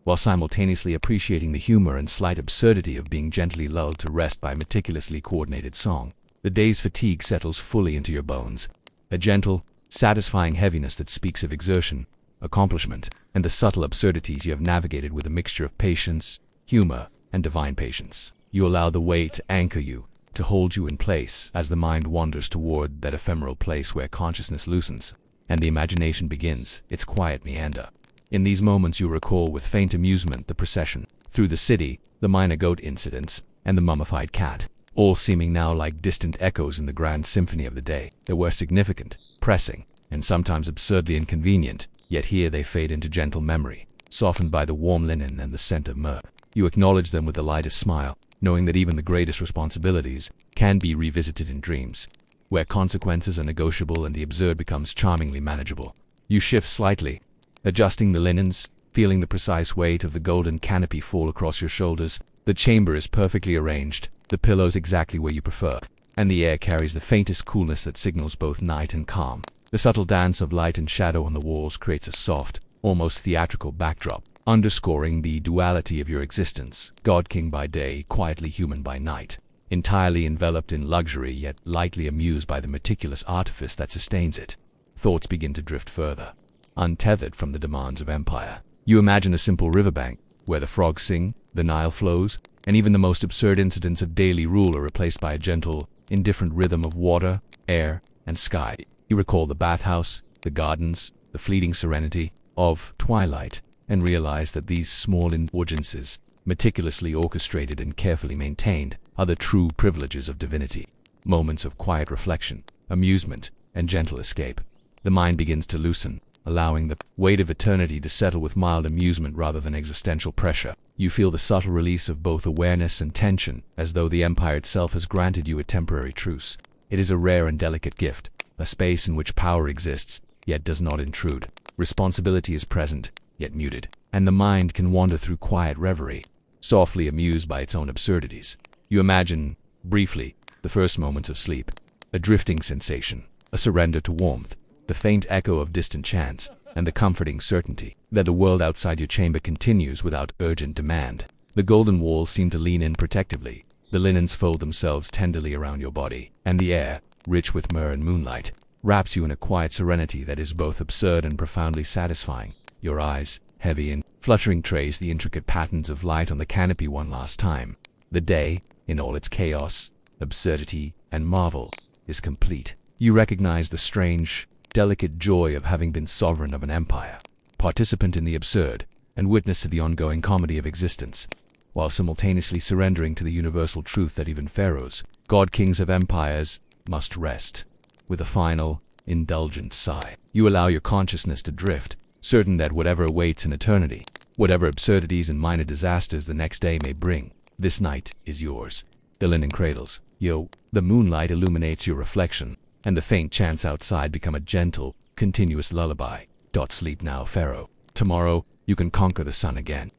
while simultaneously appreciating the humor and slight absurdity of being gently lulled to rest by a meticulously coordinated song. The day's fatigue settles fully into your bones, a gentle, satisfying heaviness that speaks of exertion, accomplishment, and the subtle absurdities you have navigated with a mixture of patience, humor, and divine patience. You allow the weight to anchor you, to hold you in place as the mind wanders toward that ephemeral place where consciousness loosens, and the imagination begins its quiet meander. In these moments you recall with faint amusement the procession through the city, the minor goat incidents, and the mummified cat, all seeming now like distant echoes in the grand symphony of the day. They were significant, pressing, and sometimes absurdly inconvenient, yet here they fade into gentle memory, softened by the warm linen and the scent of myrrh. You acknowledge them with the lightest smile, knowing that even the greatest responsibilities can be revisited in dreams, where consequences are negotiable and the absurd becomes charmingly manageable. You shift slightly, adjusting the linens, feeling the precise weight of the golden canopy fall across your shoulders. The chamber is perfectly arranged, the pillows exactly where you prefer, and the air carries the faintest coolness that signals both night and calm. The subtle dance of light and shadow on the walls creates a soft, almost theatrical backdrop, underscoring the duality of your existence, God-king by day, quietly human by night, entirely enveloped in luxury yet lightly amused by the meticulous artifice that sustains it. Thoughts begin to drift further, untethered from the demands of empire. You imagine a simple riverbank, where the frogs sing, the Nile flows, and even the most absurd incidents of daily rule are replaced by a gentle, indifferent rhythm of water, air, and sky. You recall the bathhouse, the gardens, the fleeting serenity of twilight, and realize that these small indulgences, meticulously orchestrated and carefully maintained, are the true privileges of divinity. Moments of quiet reflection, amusement, and gentle escape. The mind begins to loosen, allowing the weight of eternity to settle with mild amusement rather than existential pressure. You feel the subtle release of both awareness and tension, as though the empire itself has granted you a temporary truce. It is a rare and delicate gift, a space in which power exists, yet does not intrude. Responsibility is present, yet muted, and the mind can wander through quiet reverie, softly amused by its own absurdities. You imagine, briefly, the first moments of sleep, a drifting sensation, a surrender to warmth, the faint echo of distant chants, and the comforting certainty that the world outside your chamber continues without urgent demand. The golden walls seem to lean in protectively, the linens fold themselves tenderly around your body, and the air, rich with myrrh and moonlight, wraps you in a quiet serenity that is both absurd and profoundly satisfying. Your eyes, heavy and fluttering, trace the intricate patterns of light on the canopy one last time. The day, in all its chaos, absurdity, and marvel, is complete. You recognize the strange, delicate joy of having been sovereign of an empire, participant in the absurd, and witness to the ongoing comedy of existence, while simultaneously surrendering to the universal truth that even pharaohs, god-kings of empires, must rest. With a final, indulgent sigh, you allow your consciousness to drift, certain that whatever awaits in eternity, whatever absurdities and minor disasters the next day may bring, this night is yours. The linen cradles, the moonlight illuminates your reflection, and the faint chants outside become a gentle, continuous lullaby. Sleep now, Pharaoh. Tomorrow, you can conquer the sun again.